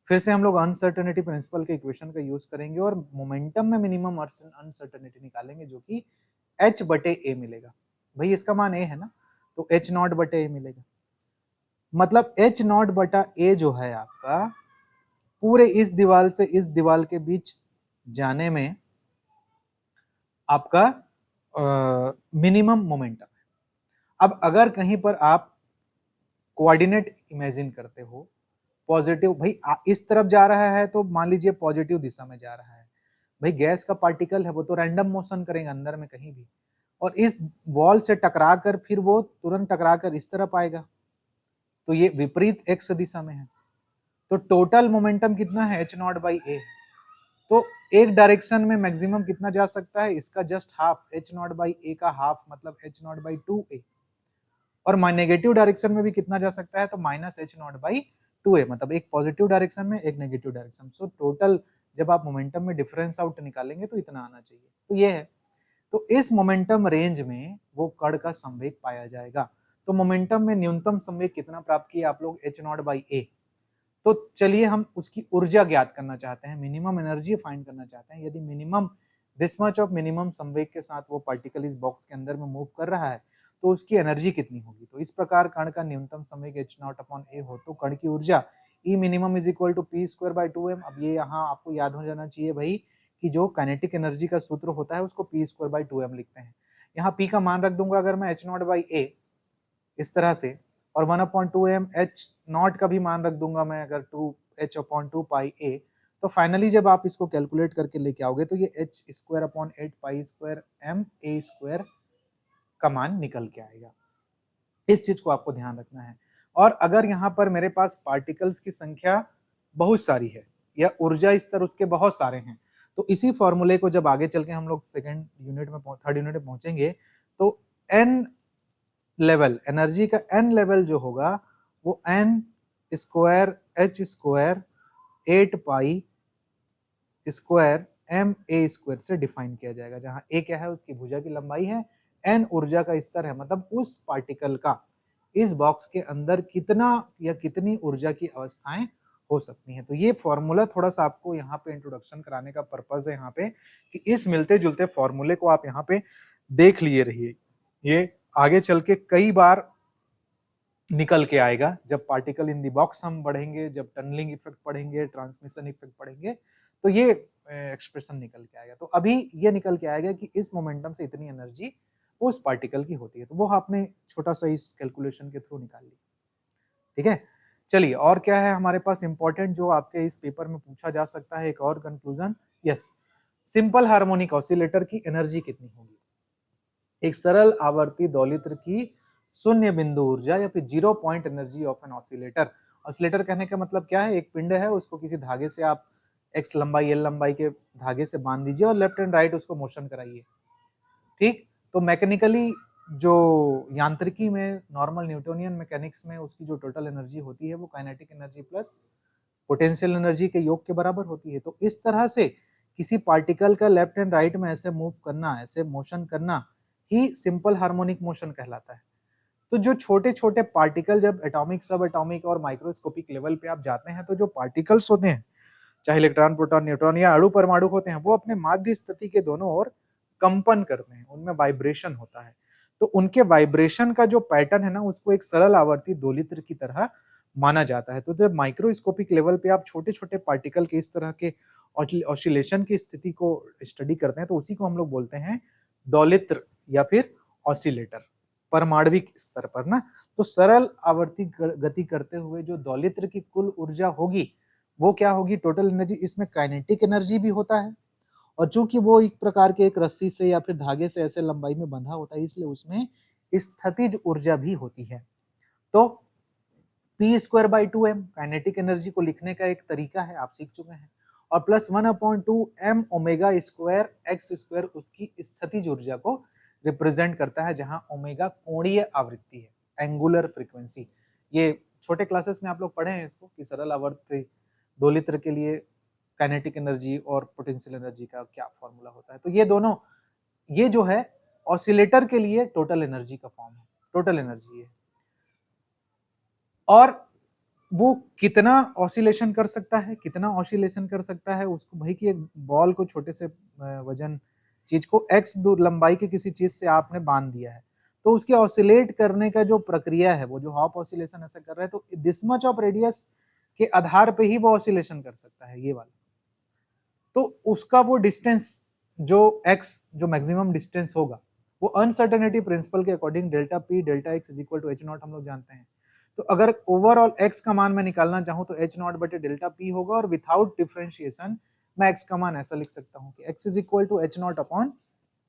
[SPEAKER 1] फिर से हम लोग अनसर्टेनिटी प्रिंसिपल के इक्वेशन का यूज करेंगे और मोमेंटम में मिनिमम अनसर्टेनिटी निकालेंगे, जो कि h बटे ए मिलेगा। भाई इसका मान ए है ना, तो h नॉट बटे ए मिलेगा। मतलब h नॉट बटा ए जो है आपका पूरे इस दीवार से इस दीवार के बीच जाने में आपका मिनिमम मोमेंटम है। अब अगर कहीं पर आप कोऑर्डिनेट इमेजिन करते हो, पॉजिटिव, भाई इस तरफ जा रहा है तो मान लीजिए पॉजिटिव दिशा में जा रहा है। भाई गैस का पार्टिकल है, वो तो रैंडम मोशन करेगा अंदर में कहीं भी, और इस वॉल से टकरा कर फिर वो तुरंत टकरा कर इस तरफ आएगा, तो ये विपरीत एक्स दिशा में है। तो टोटल मोमेंटम कितना है, एच नॉट बाई ए। तो एक डायरेक्शन में मैक्सिमम कितना जा सकता है, इसका just half, h not by a का हाफ, मतलब एच नॉट बाई 2a। और नेगेटिव डायरेक्शन में भी कितना जा सकता है, तो minus H not by 2a, मतलब एक पॉजिटिव डायरेक्शन में एक नेगेटिव डायरेक्शन। सो टोटल जब आप मोमेंटम में डिफरेंस आउट निकालेंगे तो इतना आना चाहिए। तो ये है, तो इस मोमेंटम रेंज में वो कण का संवेग पाया जाएगा। तो मोमेंटम में न्यूनतम संवेग कितना प्राप्त किया आप लोग, एच नॉट बाई ए। तो चलिए हम उसकी ऊर्जा ज्ञात करना चाहते हैं, मिनिमम एनर्जी फाइंड करना चाहते हैं। यदि minimum this much of minimum संवेग के साथ वो पार्टिकल इस बॉक्स के अंदर में मूव कर रहा है, तो उसकी एनर्जी कितनी होगी। तो इस प्रकार कण का न्यूनतम संवेग एच नॉट अपॉन ए हो, तो कण की ऊर्जा E minimum is equal to p square by 2m। अब ये यहाँ आपको याद हो जाना चाहिए भाई कि जो काइनेटिक एनर्जी का सूत्र होता है उसको पी स्क्वायर बाई 2m लिखते हैं। यहाँ पी का मान रख दूंगा अगर मैं एच नॉट बाई ए इस तरह से, और 1/2m एच नॉट का भी मान रख दूंगा मैं अगर 2h/2 पाई a। तो फाइनली जब आप इसको कैलकुलेट करके लेके आओगे तो ये h square upon 8 pi square m a square का मान निकल के आएगा। इस चीज को आपको ध्यान रखना है। और अगर यहाँ पर मेरे पास पार्टिकल्स की संख्या बहुत सारी है या ऊर्जा स्तर उसके बहुत सारे हैं, तो इसी फॉर्मूले को जब आगे चल के हम लोग सेकेंड यूनिट में थर्ड यूनिट में पहुंचेंगे, तो n लेवल, एनर्जी का n लेवल जो होगा वो n square h square 8 pi square m a square से डिफाइन किया जाएगा, जहां a क्या है, उसकी भुजा की लंबाई है, n ऊर्जा का स्तर है, मतलब उस पार्टिकल का इस बॉक्स के अंदर कितना या कितनी ऊर्जा की अवस्थाएं हो सकती हैं। तो ये फॉर्मूला थोड़ा सा आपको यहाँ पे इंट्रोडक्शन कराने का पर्पज है यहाँ पे, कि इस मिलते जुलते फॉर्मूले को आप यहाँ पे देख लिए रहिए। ये आगे चल के कई बार निकल के आएगा, जब पार्टिकल इन दी बॉक्स हम पढ़ेंगे, जब टनलिंग इफेक्ट पढ़ेंगे, ट्रांसमिशन इफेक्ट पढ़ेंगे, तो ये एक्सप्रेशन निकल के आएगा। तो अभी ये निकल के आएगा कि इस मोमेंटम से इतनी एनर्जी उस पार्टिकल की होती है। तो वो आपने छोटा सा इस कैलकुलेशन के थ्रू निकाल लिया। ठीक है। चलिए, और क्या है हमारे पास इंपॉर्टेंट जो आपके इस पेपर में पूछा जा सकता है, एक और conclusion. Yes, simple harmonic oscillator की एनर्जी कितनी होगी? एक सरल आवर्ती दोलित्र की शून्य बिंदु ऊर्जा या फिर 0 point energy of an oscillator. Oscillator कहने का मतलब क्या है? एक पिंड है, उसको किसी धागे से आप एक्स लंबाई एल लंबाई के धागे से बांध दीजिए और लेफ्ट एंड राइट उसको मोशन कराइए, ठीक। तो मैकेनिकली जो यांत्रिकी में, नॉर्मल न्यूटोनियन मैकेनिक्स में उसकी जो टोटल एनर्जी होती है वो kinetic energy plus potential energy के योग के बराबर होती है। तो इस तरह से किसी पार्टिकल का लेफ्ट एंड राइट में ऐसे मूव करना, ऐसे मोशन करना ही सिंपल हार्मोनिक मोशन कहलाता है। तो जो छोटे छोटे पार्टिकल जब एटॉमिक, सब एटॉमिक और माइक्रोस्कोपिक लेवल पे आप जाते हैं, तो जो पार्टिकल्स होते हैं, चाहे इलेक्ट्रॉन, प्रोटॉन, न्यूट्रॉन या अणु परमाणु होते हैं, वो अपने माध्य स्थिति के दोनों ओर कंपन करते हैं, उनमें वाइब्रेशन होता है। तो उनके वाइब्रेशन का जो पैटर्न है ना, उसको एक सरल आवर्ती दोलित्र की तरह माना जाता है। तो जब माइक्रोस्कोपिक लेवल पे आप छोटे छोटे पार्टिकल के इस तरह के ऑसिलेशन की स्थिति को स्टडी करते हैं, तो उसी को हम लोग बोलते हैं दोलित्र या फिर ऑसिलेटर, परमाणविक स्तर पर ना। तो सरल आवर्ती गति करते हुए जो दोलित्र की कुल ऊर्जा होगी वो क्या होगी? Total energy. इसमें काइनेटिक एनर्जी भी होता है, और चूंकि वो एक प्रकार के एक रस्सी से या फिर धागे से ऐसे लंबाई में बंधा होता है, इसलिए उसमें स्थितिज ऊर्जा भी होती है। तो P square by 2m kinetic energy को लिखने का एक तरीका है, आप सीख चुके हैं। और plus 1/2m omega square x square उसकी स्थितिज ऊर्जा को रिप्रेजेंट करता है, जहां ओमेगा कोणीय आवृत्ति है, एंगुलर फ्रीक्वेंसी। ये छोटे क्लासेस में आप लोग पढ़े हैं इसको कि सरल आवर्ती दोलित्र के लिए काइनेटिक एनर्जी और पोटेंशियल एनर्जी का क्या फॉर्मूला होता है। तो ये दोनों, ये जो है ऑसिलेटर के लिए टोटल एनर्जी का फॉर्म है, टोटल एनर्जी है। और वो कितना ऑसिलेशन कर सकता है, कितना ऑसिलेशन कर सकता है उसको, भाई कि एक बॉल को, छोटे से वजन चीज को एक्स दूर लंबाई के किसी चीज से आपने बांध दिया है, तो उसके ऑसिलेट करने का जो प्रक्रिया है, वो जो हॉप ऑसिलेशन ऐसा कर रहा है, तो दिस मच ऑफ रेडियस के आधार पे ही वो ऑसिलेशन कर सकता है, ये वाला। तो उसका वो डिस्टेंस जो एक्स, जो मैक्सिमम डिस्टेंस होगा, वो अनसर्टेनिटी प्रिंसिपल के according delta P delta X is equal to H nought हम लोग जानते हैं। तो अगर ओवरऑल एक्स का मान मैं निकालना चाहूं तो एच नॉट बटे डेल्टा पी होगा, और विथआउट डिफरेंशिएशन मैं एक्स का मान ऐसा लिख सकता हूं कि X is equal to H nought upon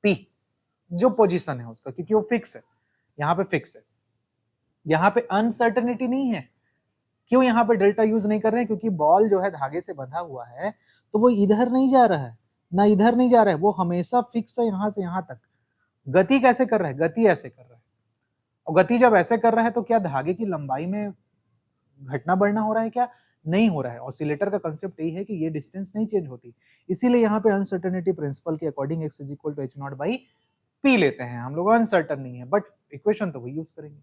[SPEAKER 1] P, जो पोजीशन है उसका, क्योंकि वो फिक्स है, यहाँ पे फिक्स है, यहाँ पे अनसर्टेनिटी नहीं है। क्यों यहाँ पे डेल्टा यूज नहीं कर रहे हैं? क्योंकि बॉल जो है धागे से बंधा हुआ है, तो वो इधर नहीं जा रहा है, ना इधर नहीं जा रहा है, वो हमेशा फिक्स है यहाँ से यहाँ तक। गति कैसे कर रहा है? गति ऐसे कर रहा है, और गति जब ऐसे कर रहा है तो क्या धागे की लंबाई में घटना बढ़ना हो रहा है? क्या नहीं हो रहा है। ऑसिलेटर का कंसेप्ट यही है कि ये डिस्टेंस नहीं चेंज होती, इसीलिए यहाँ पे अनसर्टेनिटी प्रिंसिपल के according X is equal to H not by P लेते हैं हम लोग। अनसर्टन नहीं है, बट इक्वेशन तो वही यूज करेंगे।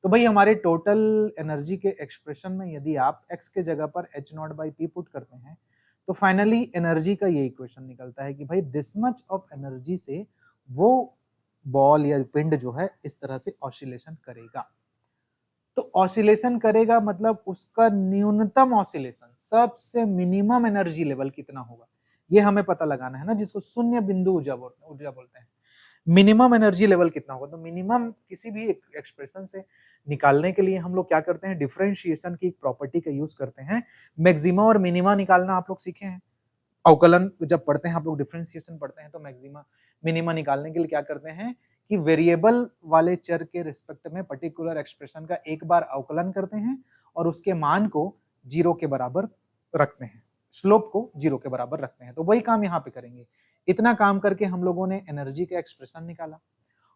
[SPEAKER 1] तो भाई हमारे टोटल एनर्जी के एक्सप्रेशन में यदि आप x के जगह पर H not by P put करते हैं, तो फाइनली एनर्जी का ये इक्वेशन निकलता है कि भाई दिस मच ऑफ एनर्जी से वो बॉल या पिंड जो है इस तरह से ऑसिलेशन करेगा। तो ऑसिलेशन करेगा मतलब उसका न्यूनतम ऑसिलेशन, सबसे मिनिमम एनर्जी लेवल कितना होगा, ये हमें पता लगाना है ना, जिसको शून्य बिंदु ऊर्जा बोलते हैं। मिनिमम एनर्जी लेवल कितना होगा? तो मिनिमम किसी भी एक्सप्रेशन से निकालने के लिए हम लोग क्या करते हैं? डिफरेंशिएशन की एक प्रॉपर्टी का यूज करते हैं। मैक्सिमा और मिनिमा निकालना आप लोग सीखे हैं, अवकलन जब पढ़ते हैं आप लोग, डिफरेंशिएशन पढ़ते हैं, तो मैक्सिमा मिनिमा निकालने के लिए क्या करते हैं कि वेरिएबल वाले चर के रिस्पेक्ट में पर्टिकुलर एक्सप्रेशन का एक बार अवकलन करते हैं और उसके मान को 0 के बराबर रखते हैं, स्लोप को 0 के बराबर रखते हैं। तो वही काम यहाँ पे करेंगे। इतना काम करके हम लोगों ने एनर्जी का एक्सप्रेशन निकाला,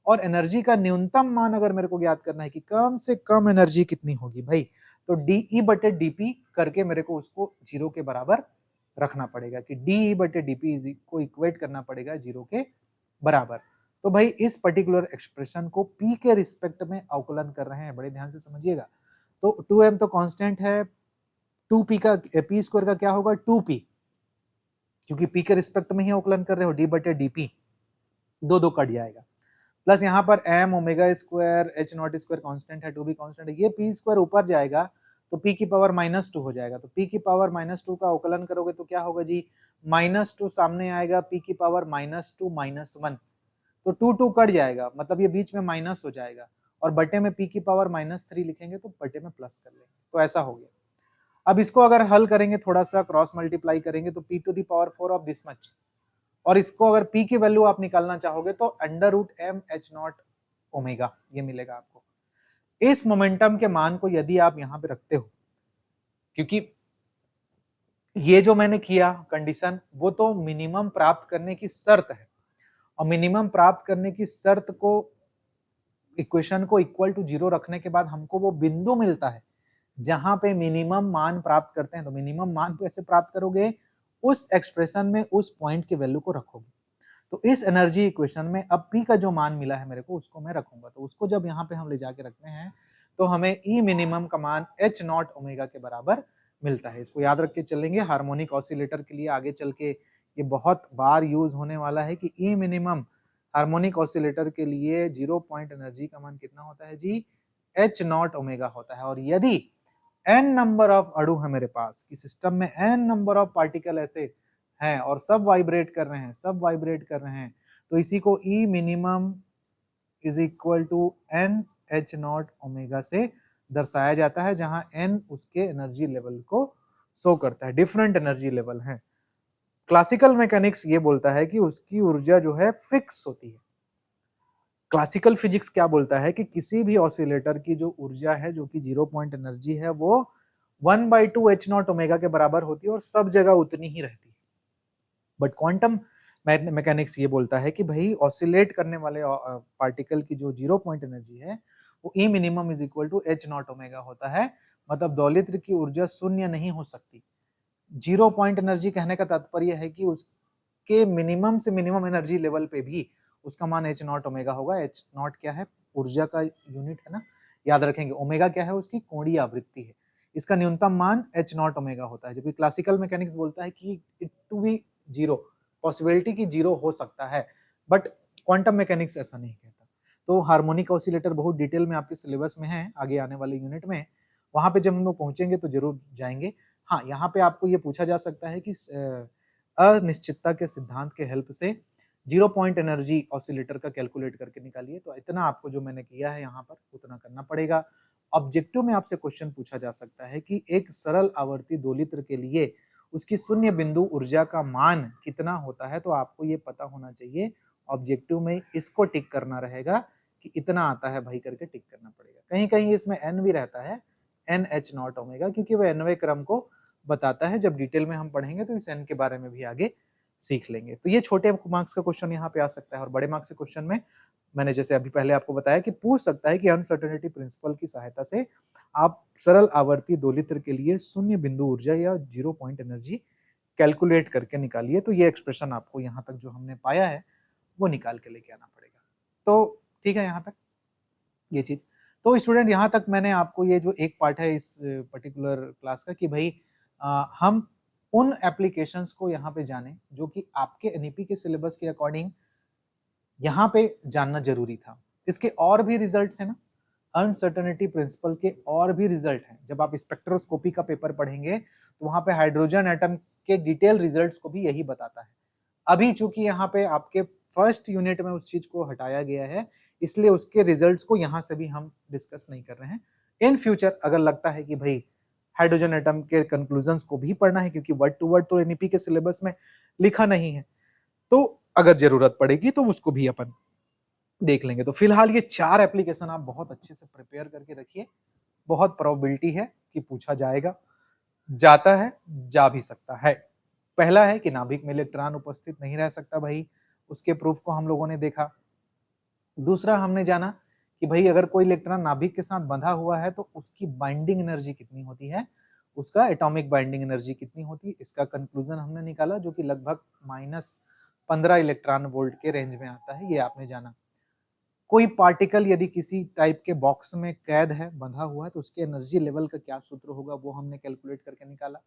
[SPEAKER 1] और एनर्जी का न्यूनतम मान अगर मेरे को ज्ञात करना है कि कम से कम एनर्जी कितनी होगी भाई, तो डी बटे डीपी करके मेरे को उसको 0 के बराबर रखना पड़ेगा, कि डी बटे डीपी को इक्वेट करना पड़ेगा 0 के बराबर। तो भाई इस पर्टिकुलर एक्सप्रेशन को पी के रिस्पेक्ट में अवकलन कर रहे हैं, बड़े ध्यान से समझिएगा। तो 2m तो कांस्टेंट है, 2p का, पी स्क्वायर का क्या होगा? 2p, क्योंकि p के रिस्पेक्ट में ही अवकलन कर रहे हो, d बटे dp, दो दो कट जाएगा, प्लस यहाँ पर m omega square H not square constant है, 2b कांस्टेंट है, ये p स्क्वायर ऊपर जाएगा तो p की पावर -2 हो जाएगा। तो p की पावर -2 का अवकलन करोगे तो क्या होगा जी? -2 सामने आएगा, p की पावर -2 -1, तो 2 2 कट जाएगा, मतलब ये बीच में माइनस हो जाएगा, और बटे में p की पावर -3 लिखेंगे तो बटे में प्लस कर लेंगे, तो ऐसा हो गया। अब इसको अगर हल करेंगे, थोड़ा सा क्रॉस मल्टीप्लाई करेंगे तो p to the power 4 of this much, और इसको अगर p की वैल्यू आप निकालना चाहोगे तो √m(h0 ओमेगा) ये मिलेगा आपको। इस मोमेंटम के मान को यदि आप यहां पे रखते हो, क्योंकि ये जो मैंने किया कंडीशन वो तो मिनिमम प्राप्त करने की शर्त है, और मिनिमम प्राप्त करने की शर्त को इक्वेशन को इक्वल टू 0 रखने के बाद हमको वो बिंदु मिलता है जहां पे मिनिमम मान प्राप्त करते हैं। तो मिनिमम मान कैसे प्राप्त करोगे, उस एक्सप्रेशन में उस पॉइंट की वैल्यू को रखोगे। तो इस एनर्जी इक्वेशन में अब P का जो मान मिला है मेरे को उसको मैं रखूंगा, तो उसको जब यहाँ पे हम ले जाके रखते हैं तो हमें E मिनिमम का मान h0 ओमेगा के बराबर मिलता है। इसको याद रख के चलेंगे, हार्मोनिक ऑसिलेटर के लिए आगे चल के ये बहुत बार यूज होने वाला है कि E मिनिमम हार्मोनिक ऑसिलेटर के लिए 0 पॉइंट एनर्जी का मान कितना होता है जी, h0 ओमेगा होता है। और यदि n नंबर ऑफ अणु है मेरे पास कि सिस्टम में n नंबर ऑफ पार्टिकल ऐसे हैं और सब वाइब्रेट कर रहे हैं, सब वाइब्रेट कर रहे हैं, तो इसी को E minimum is equal to n(h0 omega) से दर्शाया जाता है, जहां n उसके एनर्जी लेवल को शो करता है। डिफरेंट एनर्जी लेवल है। क्लासिकल मैकेनिक्स ये बोलता है कि उसकी ऊर्जा जो है फिक्स होती है। क्लासिकल फिजिक्स क्या बोलता है कि किसी भी ऑसिलेटर की जो ऊर्जा है, जो कि 0 पॉइंट एनर्जी है, वो 1/2 h0 ओमेगा के बराबर होती है और सब जगह उतनी ही रहती है। बट क्वांटम मैकेनिक्स ये बोलता है कि भाई ऑसिलेट करने वाले पार्टिकल की जो 0 पॉइंट एनर्जी है वो E minimum is equal to h0 omega होता है। मतलब दोलित्र की ऊर्जा शून्य नहीं हो सकती। 0 पॉइंट एनर्जी कहने का तात्पर्य है कि उसके मिनिमम से मिनिमम एनर्जी लेवल पे भी उसका मान h0 ओमेगा होगा। h0 क्या है, ऊर्जा का यूनिट है ना, याद रखेंगे। ओमेगा क्या है, उसकी कोणीय आवृत्ति है। इसका न्यूनतम मान h0 ओमेगा होता है, जबकि क्लासिकल मैकेनिक्स बोलता है कि इट टू बी 0, पॉसिबिलिटी की 0 हो सकता है, बट क्वांटम मैकेनिक्स ऐसा नहीं कहता। तो हार्मोनिक ऑसिलेटर बहुत डिटेल में आपके सिलेबस में है, आगे आने वाले यूनिट में वहां पे जब हम लोग पहुंचेंगे तो जरूर जाएंगे। हाँ, यहाँ पे आपको ये पूछा जा सकता है कि अनिश्चितता के सिद्धांत के हेल्प से 0 पॉइंट एनर्जी ऑसिलेटर का कैलकुलेट करके निकालिए। तो इतना आपको जो मैंने किया है यहाँ पर उतना करना पड़ेगा। ऑब्जेक्टिव में आपसे क्वेश्चन पूछा जा सकता है कि एक सरल आवर्ती दोलित्र के लिए उसकी शून्य बिंदु ऊर्जा का मान कितना होता है, तो आपको ये पता होना चाहिए। ऑब्जेक्टिव में इसको टिक करना रहेगा कि इतना आता है भाई करके टिक करना पड़ेगा। कहीं कहीं इसमें n भी रहता है, n(h0 ओमेगा), क्योंकि वह nवें क्रम को बताता है। जब डिटेल में हम पढ़ेंगे तो इस n के बारे में भी आगे सीख लेंगे। तो ये छोटे मार्क्स का क्वेश्चन यहाँ पे आ सकता है, और बड़े मार्क्स के क्वेश्चन में मैंने जैसे अभी पहले आपको बताया कि पूछ सकता है कि अनसर्टेनिटी प्रिंसिपल की सहायता से आप सरल आवर्ती दोलित्र के लिए शून्य बिंदु ऊर्जा या 0 पॉइंट एनर्जी कैलकुलेट करके निकालिए। तो ये एक्सप्रेशन आपको यहाँ तक जो हमने पाया है वो निकाल के लेके आना पड़ेगा। तो ठीक है यहाँ तक ये चीज। तो स्टूडेंट यहाँ तक मैंने आपको ये जो एक पार्ट है इस पर्टिकुलर क्लास का कि भाई हम उन एप्लीकेशंस को यहाँ पे जाने जो कि आपके एनईपी के सिलेबस के अकॉर्डिंग यहाँ पे जानना जरूरी था। इसके और भी रिजल्ट्स है ना, अनसर्टेनिटी प्रिंसिपल के और भी रिजल्ट हैं। जब आप स्पेक्ट्रोस्कोपी का पेपर पढ़ेंगे तो वहां पे हाइड्रोजन एटम के डिटेल रिजल्ट्स को भी यही बताता है। अभी चूंकि यहाँ पे आपके फर्स्ट यूनिट में उस चीज को हटाया गया है, इसलिए उसके रिजल्ट्स को यहाँ से भी हम डिस्कस नहीं कर रहे हैं। इन फ्यूचर अगर लगता है कि भाई हाइड्रोजन एटम के कंक्लूजन्स को भी पढ़ना है, क्योंकि वर्ड टू वर्ड तो एनईपी के सिलेबस में लिखा नहीं है, तो अगर जरूरत पड़ेगी तो उसको भी अपन देख लेंगे। तो फिलहाल ये 4 एप्लीकेशन आप बहुत अच्छे से प्रिपेयर करके रखिए। बहुत प्रोबेबिलिटी है कि पूछा जाएगा, जाता है, जा भी सकता है। पहला है कि नाभिक में इलेक्ट्रॉन उपस्थित नहीं रह सकता भाई, उसके प्रूफ को हम लोगों ने देखा। दूसरा हमने जाना कि भाई अगर कोई इलेक्ट्रॉन नाभिक के साथ बंधा हुआ है तो उसकी बाइंडिंग एनर्जी कितनी होती है, उसका एटॉमिक बाइंडिंग एनर्जी कितनी होती है, इसका कंक्लूजन हमने निकाला, जो कि लगभग -15 इलेक्ट्रॉन वोल्ट के रेंज में आता है। ये आपने जाना। कोई पार्टिकल यदि किसी टाइप के बॉक्स में कैद है, बंधा हुआ है, तो उसके एनर्जी लेवल का क्या सूत्र होगा वो हमने कैलकुलेट करके निकाला।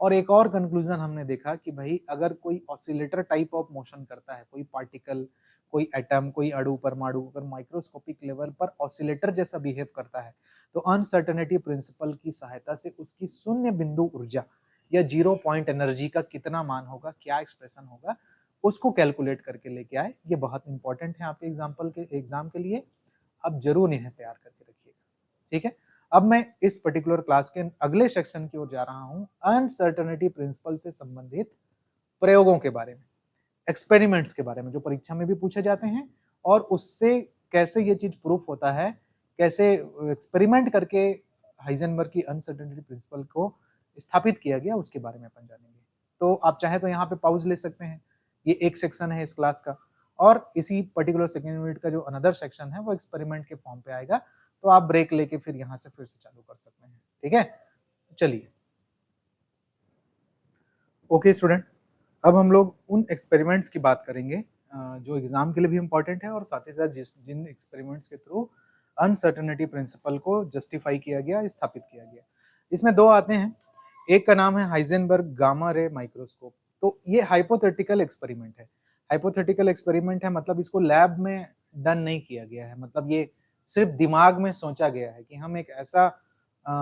[SPEAKER 1] और एक और कंक्लूजन हमने देखा कि भाई अगर कोई ऑसिलेटर टाइप ऑफ मोशन करता है, कोई पार्टिकल, कोई एटम, कोई अणु, परमाणु अगर माइक्रोस्कोपिक लेवल पर ऑसिलेटर जैसा बिहेव करता है, तो अनसर्टेनिटी प्रिंसिपल की सहायता से उसकी शून्य बिंदु ऊर्जा या 0 पॉइंट एनर्जी का कितना मान होगा, क्या एक्सप्रेशन होगा, उसको कैलकुलेट करके लेके आए। ये बहुत इंपॉर्टेंट है आपके एग्जाम के लिए। आप जरूर इन्हें तैयार करके रखिएगा, ठीक है। अब मैं इस पर्टिकुलर क्लास के अगले सेक्शन की ओर जा रहा हूं, अनसर्टेनिटी प्रिंसिपल से संबंधित प्रयोगों के बारे में, एक्सपेरिमेंट्स के बारे में जो परीक्षा में भी पूछे जाते हैं, और उससे कैसे ये चीज प्रूफ होता है, कैसे एक्सपेरिमेंट करके हाइजेनबर्ग की अनसर्टेनिटी प्रिंसिपल को स्थापित किया गया, उसके बारे में अपन जानेंगे। तो आप चाहे तो यहाँ पे पॉज ले सकते हैं, ये एक सेक्शन है इस क्लास का, और इसी पर्टिकुलर सेकेंड यूनिट का जो अनदर सेक्शन है वो एक्सपेरिमेंट के फॉर्म पे आएगा, तो आप ब्रेक लेके फिर यहाँ से फिर से चालू कर सकते हैं, ठीक है। तो चलिए, ओके स्टूडेंट, अब हम लोग उन एक्सपेरिमेंट्स की बात करेंगे जो एग्जाम के लिए भी इम्पोर्टेंट है, और साथ ही साथ जिन एक्सपेरिमेंट्स के थ्रू अनसर्टेनिटी प्रिंसिपल को जस्टिफाई किया गया, स्थापित किया गया। इसमें दो आते हैं, एक का नाम है हाइजेनबर्ग गामा रे माइक्रोस्कोप। तो ये हाइपोथेटिकल एक्सपेरिमेंट है। हाइपोथेटिकल एक्सपेरिमेंट है मतलब इसको लैब में डन नहीं किया गया है, मतलब ये सिर्फ दिमाग में सोचा गया है कि हम एक ऐसा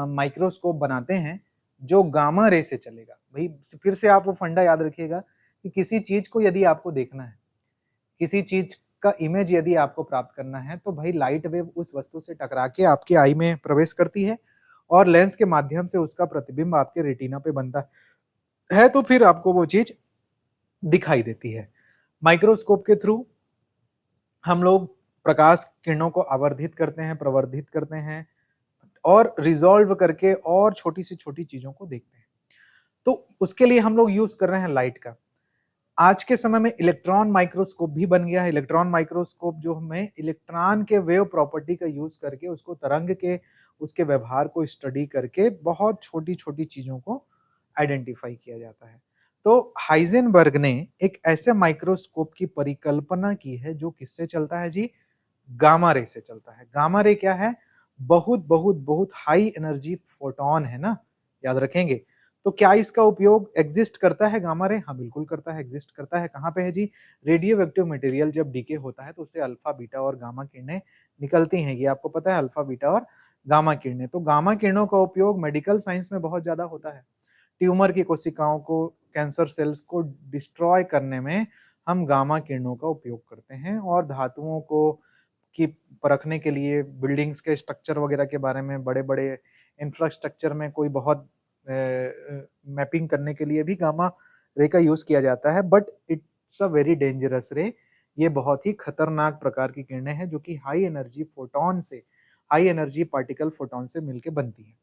[SPEAKER 1] माइक्रोस्कोप बनाते हैं जो गामा रे से चलेगा। भाई फिर से आप वो फंडा याद रखिएगा कि किसी चीज को यदि आपको देखना है, किसी चीज का इमेज यदि आपको प्राप्त करना है, तो भाई लाइट वेव उस वस्तु से टकरा के आपकी आई में प्रवेश करती है और लेंस के माध्यम से उसका प्रतिबिंब आपके रेटिना पे बनता है, तो फिर आपको वो चीज दिखाई देती है। माइक्रोस्कोप के थ्रू हम लोग प्रकाश किरणों को आवर्धित करते हैं, प्रवर्धित करते हैं, और रिजॉल्व करके और छोटी से छोटी चीजों को देखते हैं। तो उसके लिए हम लोग यूज कर रहे हैं लाइट का। आज के समय में इलेक्ट्रॉन माइक्रोस्कोप भी बन गया है। इलेक्ट्रॉन माइक्रोस्कोप जो हमें इलेक्ट्रॉन के वेव प्रॉपर्टी का यूज करके उसको तरंग के उसके व्यवहार को स्टडी करके बहुत छोटी छोटी चीजों को आइडेंटिफाई किया जाता है। तो हाइजेनबर्ग ने एक ऐसे माइक्रोस्कोप की परिकल्पना की है जो किससे चलता है जी, गामा रे से चलता है। गामा रे क्या है, बहुत बहुत बहुत हाई एनर्जी फोटोन है ना, याद रखेंगे। तो क्या इसका उपयोग एग्जिस्ट करता है गामा रे? हाँ बिल्कुल करता है, एग्जिस्ट करता है। कहाँ पे है जी, रेडियो एक्टिव मटेरियल जब डीके होता है तो उससे अल्फा बीटा और गामा किरणें निकलती हैं। ये आपको पता है, अल्फा बीटा और गामा किरणें। तो गामा किरणों का उपयोग मेडिकल साइंस में बहुत ज्यादा होता है। ट्यूमर की कोशिकाओं को, कैंसर सेल्स को डिस्ट्रॉय करने में हम गामा किरणों का उपयोग करते हैं, और धातुओं को की परखने के लिए, बिल्डिंग्स के स्ट्रक्चर वगैरह के बारे में, बड़े बड़े इंफ्रास्ट्रक्चर में कोई बहुत मैपिंग करने के लिए भी गामा रे का यूज किया जाता है। But it's a very dangerous रे। ये बहुत ही खतरनाक प्रकार की किरणें हैं जो कि हाई एनर्जी फोटोन से, हाई एनर्जी पार्टिकल फोटोन से मिलकर बनती हैं।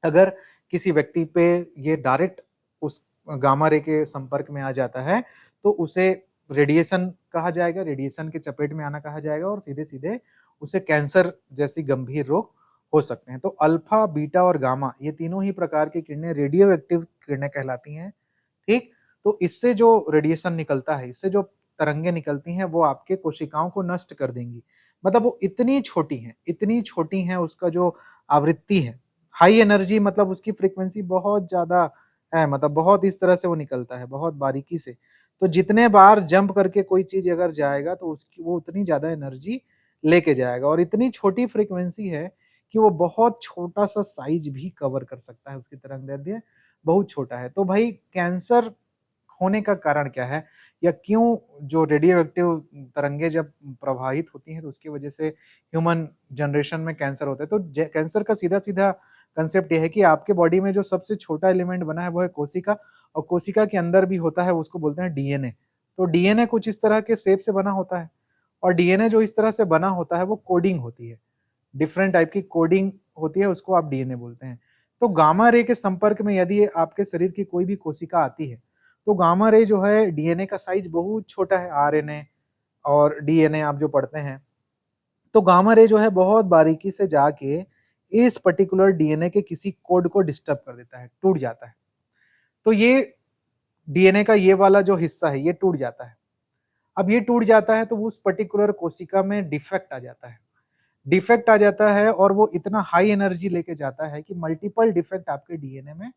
[SPEAKER 1] अगर किसी व्यक्ति पे ये डायरेक्ट उस गामा रे के संपर्क में आ जाता है तो उसे रेडिएशन कहा जाएगा, रेडिएशन के चपेट में आना कहा जाएगा, और सीधे सीधे उसे कैंसर जैसी गंभीर रोग हो सकते हैं। तो अल्फा, बीटा और गामा ये तीनों ही प्रकार की किरणें रेडियो एक्टिव किरणें कहलाती हैं, ठीक। तो इससे जो रेडिएशन निकलता है, इससे जो तरंगे निकलती हैं, वो आपके कोशिकाओं को नष्ट कर देंगी। मतलब वो इतनी छोटी हैं, इतनी छोटी हैं, उसका जो आवृत्ति है, हाई एनर्जी, मतलब उसकी फ्रीक्वेंसी बहुत ज्यादा है, मतलब बहुत इस तरह से वो निकलता है, बहुत बारीकी से। तो जितने बार जंप करके कोई चीज अगर जाएगा तो उसकी वो उतनी ज्यादा एनर्जी लेके जाएगा, और इतनी छोटी फ्रीक्वेंसी है कि वो बहुत छोटा सा साइज भी कवर कर सकता है, उसकी तरंगदैर्ध्य बहुत छोटा है। तो भाई कैंसर होने का कारण क्या है, या क्यों जो रेडियो एक्टिव तरंगे जब प्रवाहित होती हैं तो उसकी वजह से ह्यूमन जनरेशन में कैंसर होता है। तो कैंसर का सीधा सीधा कंसेप्ट यह है कि आपके बॉडी में जो सबसे छोटा एलिमेंट बना है वो है कोशिका, और कोशिका के अंदर भी होता है, उसको बोलते हैं डीएनए। तो डीएनए कुछ इस तरह के शेप से बना होता है, और डीएनए जो इस तरह से बना होता है वो कोडिंग होती है, डिफरेंट टाइप की कोडिंग होती है, उसको आप डीएनए बोलते हैं। तो गामा रे के संपर्क में यदि आपके शरीर की कोई भी कोशिका आती है तो गामा रे जो है, डीएनए का साइज बहुत छोटा है, आरएनए और डीएनए आप जो पढ़ते हैं, तो गामा रे जो है बहुत बारीकी से जाके इस पर्टिकुलर डीएनए के किसी कोड को डिस्टर्ब कर देता है, टूट जाता है। तो ये डीएनए का ये वाला जो हिस्सा है ये टूट जाता है। अब ये टूट जाता है तो उस पर्टिकुलर कोशिका में डिफेक्ट आ जाता है, डिफेक्ट आ जाता है, और वो इतना हाई एनर्जी लेके जाता है कि मल्टीपल डिफेक्ट आपके डीएनए में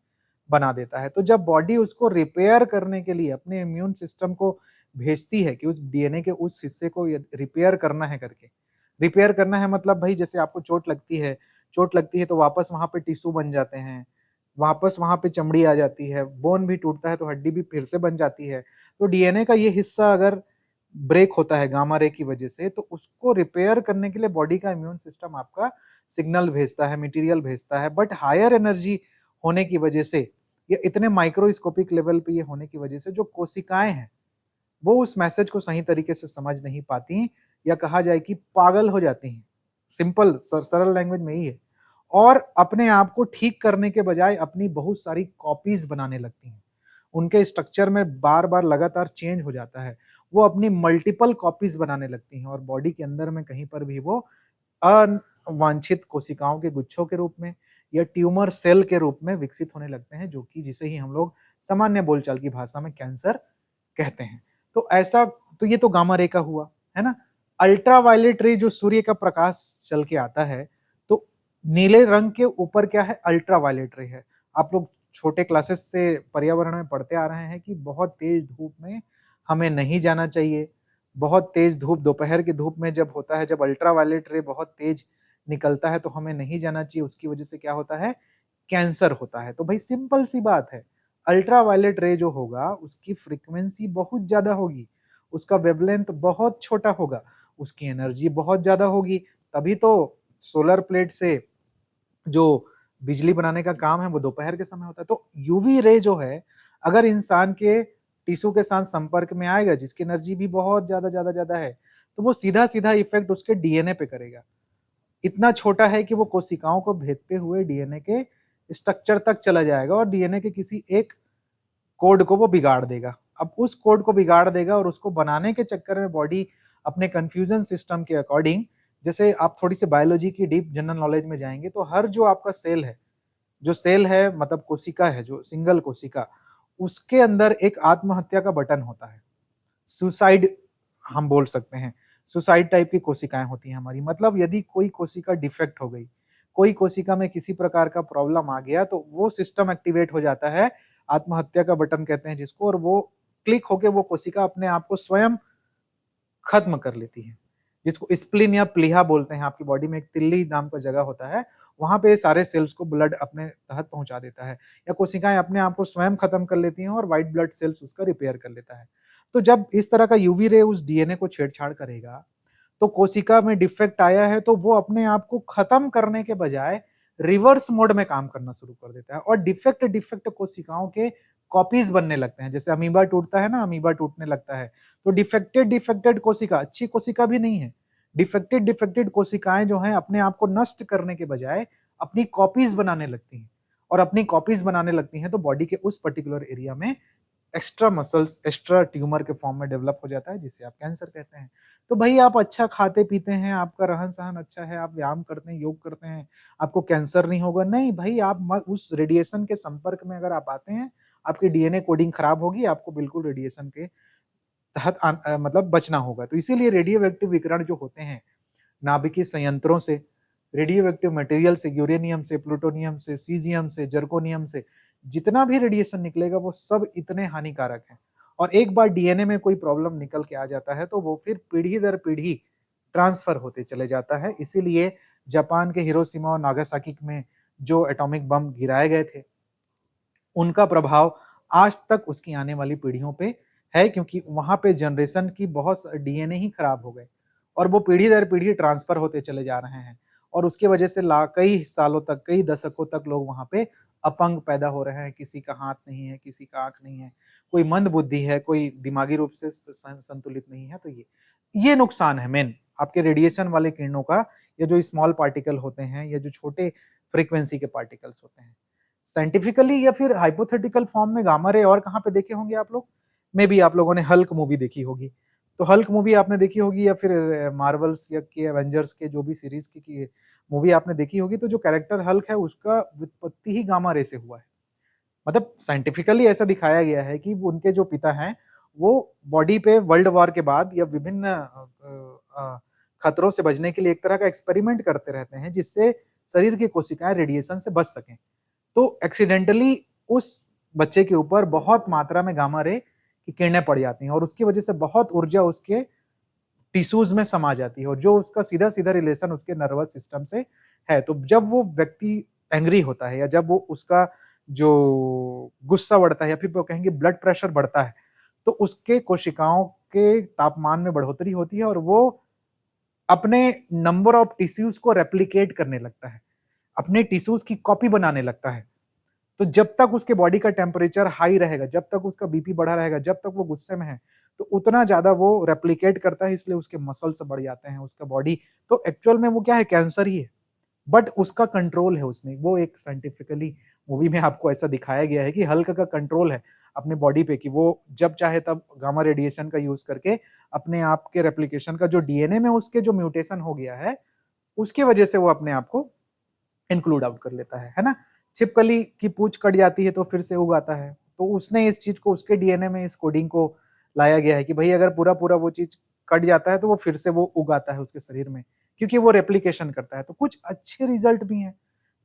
[SPEAKER 1] बना देता है। तो जब बॉडी उसको रिपेयर करने के लिए अपने इम्यून सिस्टम को भेजती है कि उस डीएनए के उस हिस्से को रिपेयर करना है करके, रिपेयर करना है मतलब भाई जैसे आपको चोट लगती है, चोट लगती है तो वापस वहां पे टिश्यू बन जाते हैं, वापस वहां पे चमड़ी आ जाती है, बोन भी टूटता है तो हड्डी भी फिर से बन जाती है। तो डीएनए का ये हिस्सा अगर ब्रेक होता है गामा रे की वजह से, तो उसको रिपेयर करने के लिए बॉडी का इम्यून सिस्टम आपका सिग्नल भेजता है, मटेरियल भेजता है। बट हायर एनर्जी होने की वजह से या इतने माइक्रोस्कोपिक लेवल पे ये होने की वजह से जो कोशिकाएं हैं वो उस मैसेज को सही तरीके से समझ नहीं पाती, या कहा जाए कि पागल हो जाती हैं। सिंपल सरल लैंग्वेज में ही है। और अपने आप को ठीक करने के बजाय अपनी बहुत सारी कॉपीज बनाने लगती हैं। उनके स्ट्रक्चर में बार-बार लगातार चेंज हो जाता है। वो अपनी मल्टीपल कॉपीज बनाने लगती हैं और बॉडी के अंदर में कहीं पर भी वो अवांछित कोशिकाओं के गुच्छों के रूप में या ट्यूमर सेल के रूप में विकसित होने लगते हैं, जो कि जिसे ही हम लोग सामान्य बोलचाल की भाषा में कैंसर कहते हैं। तो ऐसा, तो ये तो गामा रे का हुआ, है ना? अल्ट्रावायलेट रे जो सूर्य का प्रकाश चल के आता है, तो नीले रंग के ऊपर क्या है? अल्ट्रावायलेट रे है। आप लोग छोटे क्लासेस से पर्यावरण में पढ़ते आ रहे हैं कि बहुत तेज धूप में हमें नहीं जाना चाहिए। बहुत तेज धूप, दोपहर की धूप में जब होता है, जब अल्ट्रावायलेट रे बहुत तेज निकलता है तो हमें नहीं जाना चाहिए। उसकी वजह से क्या होता है? कैंसर होता है। तो भाई सिंपल सी बात है, अल्ट्रावायलेट रे जो होगा उसकी फ्रीक्वेंसी बहुत ज़्यादा होगी, उसका वेवलेंथ बहुत छोटा होगा, उसकी एनर्जी बहुत ज़्यादा होगी, तभी तो सोलर प्लेट से जो बिजली बनाने का काम है वो दोपहर के समय होता है। तो यूवी रे जो है, अगर इंसान के टिश्यू के साथ संपर्क में आएगा जिसकी एनर्जी भी बहुत ज़्यादा है, तो वो सीधा-सीधा इफ़ेक्ट उसके डीएनए पे करेगा। इतना छोटा है कि वो कोशिकाओं को भेदते हुए डीएनए के स्ट्रक्चर तक चला जाएगा और डीएनए के किसी एक कोड को वो बिगाड़ देगा। अब उस कोड को बिगाड़ देगा और उसको बनाने के चक्कर में बॉडी अपने कन्फ्यूजन सिस्टम के अकॉर्डिंग, जैसे आप थोड़ी-सी बायोलॉजी की डीप जनरल नॉलेज में जाएँगे तो हर जो आपका सेल है, जो सेल है मतलब कोशिका है, जो सिंगल कोशिका, उसके अंदर एक आत्महत्या का बटन होता है। सुसाइड हम बोल सकते हैं। सुसाइड टाइप की कोशिकाएँ होती हैं हमारी। मतलब यदि कोई कोशिका डिफेक्ट हो गई, कोई कोशिका में किसी प्रकार का प्रॉब्लम आ गया तो वो सिस्टम एक्टिवेट हो जाता है, आत्महत्या का बटन कहते हैं जिसको, और वो क्लिक होके वो कोशिका अपने आप को स्वयं खत्म कर लेती है। जिसको स्प्लीन या प्लीहा बोलते हैं, आपकी बॉडी में एक तिल्ली नाम का जगह होता है, वहाँ पे सारे सेल्स को ब्लड अपने तहत पहुँचा देता है। या कोशिकाएँ अपने आप को स्वयं खत्म कर लेती हैं और व्हाइट ब्लड सेल्स उसका रिपेयर कर लेता है। तो जब इस तरह का यूवी रे उस डीएनए को छेड़छाड़ करेगा, तो कोशिका में डिफेक्ट आया है तो वो अपने आप को खत्म करने के बजाय रिवर्स मोड में काम करना शुरू कर देता है और डिफेक्ट डिफेक्ट कोशिकाओं के कॉपीज बनने लगते हैं। जैसे अमीबा टूटता है ना, अमीबा टूटने लगता है, तो डिफेक्टेड डिफेक्टेड कोशिका अच्छी कोशिका भी नहीं है। डिफेक्टेड डिफेक्टेड कोशिकाएं जो हैं अपने आप को नष्ट करने के बजाय अपनी कॉपीज बनाने लगती हैं, और अपनी कॉपीज बनाने लगती हैं तो बॉडी के उस पर्टिकुलर एरिया में एक्स्ट्रा मसल्स, एक्स्ट्रा ट्यूमर के फॉर्म में डेवलप हो जाता है जिसे आप कैंसर कहते हैं। तो भई आप अच्छा खाते-पीते हैं, आपका रहन-सहन अच्छा है, आप व्यायाम करते हैं, योग करते हैं, आपको कैंसर नहीं होगा। नहीं भई, आप उस रेडिएशन के संपर्क में अगर आप आते हैं, आपकी डीएनए कोडिंग खराब होगी, आपको बिल्कुल रेडिएशन के तहत मतलब बचना होगा। तो इसीलिए रेडियो एक्टिव विकिरण जो होते हैं, नाभिकीय संयंत्रों से, रेडियो एक्टिव मटेरियल से, यूरेनियम से, प्लूटोनियम से, सीज़ियम से, ज़िरकोनियम से, जितना भी रेडिएशन निकलेगा वो सब इतने हानिकारक हैं। और एक बार डीएनए में कोई प्रॉब्लम निकल के आ जाता है तो वो फिर पीढ़ी दर पीढ़ी ट्रांसफर होते चले जाता है। इसीलिए जापान के हिरोशिमा और नागासाकी में जो एटॉमिक बम गिराए गए थे, उनका प्रभाव आज तक उसकी आने वाली पीढ़ियों पे है, क्योंकि वहाँ पे जनरेशन की बहुत डीएनए ही खराब हो गए और वो पीढ़ी दर पीढ़ी ट्रांसफर होते चले जा रहे हैं, और उसकी वजह से कई सालों तक, कई दशकों तक लोग वहाँ पे अपंग पैदा हो रहे हैं। किसी का हाथ नहीं है, किसी का आँख नहीं है, कोई मंद बुद्धि है, कोई दिमागी रूप से संतुलित नहीं है। तो ये नुकसान है मेन आपके रेडिएशन वाले किरणों का, या जो स्मॉल पार्टिकल होते हैं या जो छोटे फ्रीक्वेंसी के पार्टिकल्स होते हैं। साइंटिफिकली या फिर हाइपोथेटिकल फॉर्म में गामा रे और कहाँ पे देखे होंगे आप लोग? मे बी आप लोगों ने हल्क मूवी देखी होगी। तो हल्क मूवी आपने देखी होगी, या फिर मार्वल्स या के एवेंजर्स के जो भी सीरीज़ की मूवी आपने देखी होगी, तो जो कैरेक्टर हल्क है उसका व्युत्पत्ति ही गामा रे से हुआ है। मतलब साइंटिफिकली ऐसा दिखाया गया है कि वो उनके जो पिता हैं, वो बॉडी पे वर्ल्ड वॉर के बाद या विभिन्न खतरों से बचने के लिए एक तरह का एक्सपेरिमेंट करते रहते हैं, जिससे शरीर की कोशिकाएँ रेडिएशन से बच सकें। तो एक्सीडेंटली उस बच्चे के ऊपर बहुत मात्रा में गामा रे की किरणें पड़ जाती हैं और उसकी वजह से बहुत ऊर्जा उसके टिश्यूज़ में समा जाती है, और जो उसका सीधा-सीधा रिलेशन उसके नर्वस सिस्टम से है। तो जब वो व्यक्ति एंग्री होता है या जब वो उसका जो गुस्सा बढ़ता है या फिर वो कहेंगे ब्लड प्रेशर बढ़ता है, तो उसके कोशिकाओं के तापमान में बढ़ोतरी होती है और वो अपने नंबर ऑफ टिश्यूज को रेप्लिकेट करने लगता है, अपने टिश्यूज की कॉपी बनाने लगता है। तो जब तक उसके बॉडी का टेम्परेचर हाई रहेगा, जब तक उसका बीपी बढ़ा रहेगा, जब तक वो गुस्से में है, तो उतना ज्यादा वो रेप्लिकेट करता है, इसलिए उसके मसल्स बढ़ जाते हैं, उसका बॉडी। तो एक्चुअल में वो क्या है, कैंसर ही है, बट उसका कंट्रोल है उसमें। वो एक साइंटिफिकली मूवी में आपको ऐसा दिखाया गया है कि हल्क का कंट्रोल है अपने बॉडी पे, कि वो जब चाहे तब गामा रेडिएशन का यूज करके अपने आप के रेप्लिकेशन का जो डीएनए में उसके जो म्यूटेशन हो गया है, उसकी वजह से वो अपने आप को इंक्लूड आउट कर लेता है ना। छिपकली की पूंछ कट जाती है तो फिर से उगाता है, तो उसने इस चीज को, उसके डीएनए में इस कोडिंग को लाया गया है कि भाई अगर पूरा पूरा वो चीज कट जाता है तो वो फिर से वो उगाता है उसके शरीर में, क्योंकि वो रेप्लिकेशन करता है। तो कुछ अच्छे रिजल्ट भी हैं,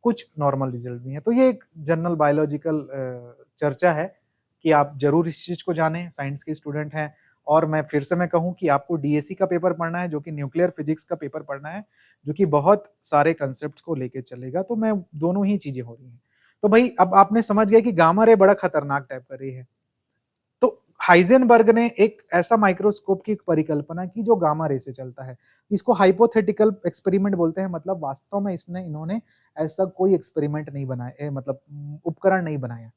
[SPEAKER 1] कुछ नॉर्मल रिजल्ट भी हैं। तो ये एक जनरल बायोलॉजिकल चर्चा है कि आप जरूर इस चीज को जानें, साइंस के स्टूडेंट हैं। और मैं फिर से मैं कहूं कि आपको डीएससी का पेपर पढ़ना है, जो कि न्यूक्लियर फिजिक्स का पेपर पढ़ना है, जो कि बहुत सारे कंसेप्ट को लेके चलेगा। तो मैं दोनों ही चीजें हो रही हैं। तो भाई अब आपने समझ गया कि गामा रे बड़ा खतरनाक टाइप का रे है। तो हाइजेनबर्ग ने एक ऐसा माइक्रोस्कोप की परिकल्पना की जो गामा रे से चलता है। इसको हाइपोथेटिकल एक्सपेरिमेंट बोलते हैं, मतलब वास्तव में इन्होंने ऐसा कोई एक्सपेरिमेंट नहीं बनाया, मतलब उपकरण नहीं बनाया।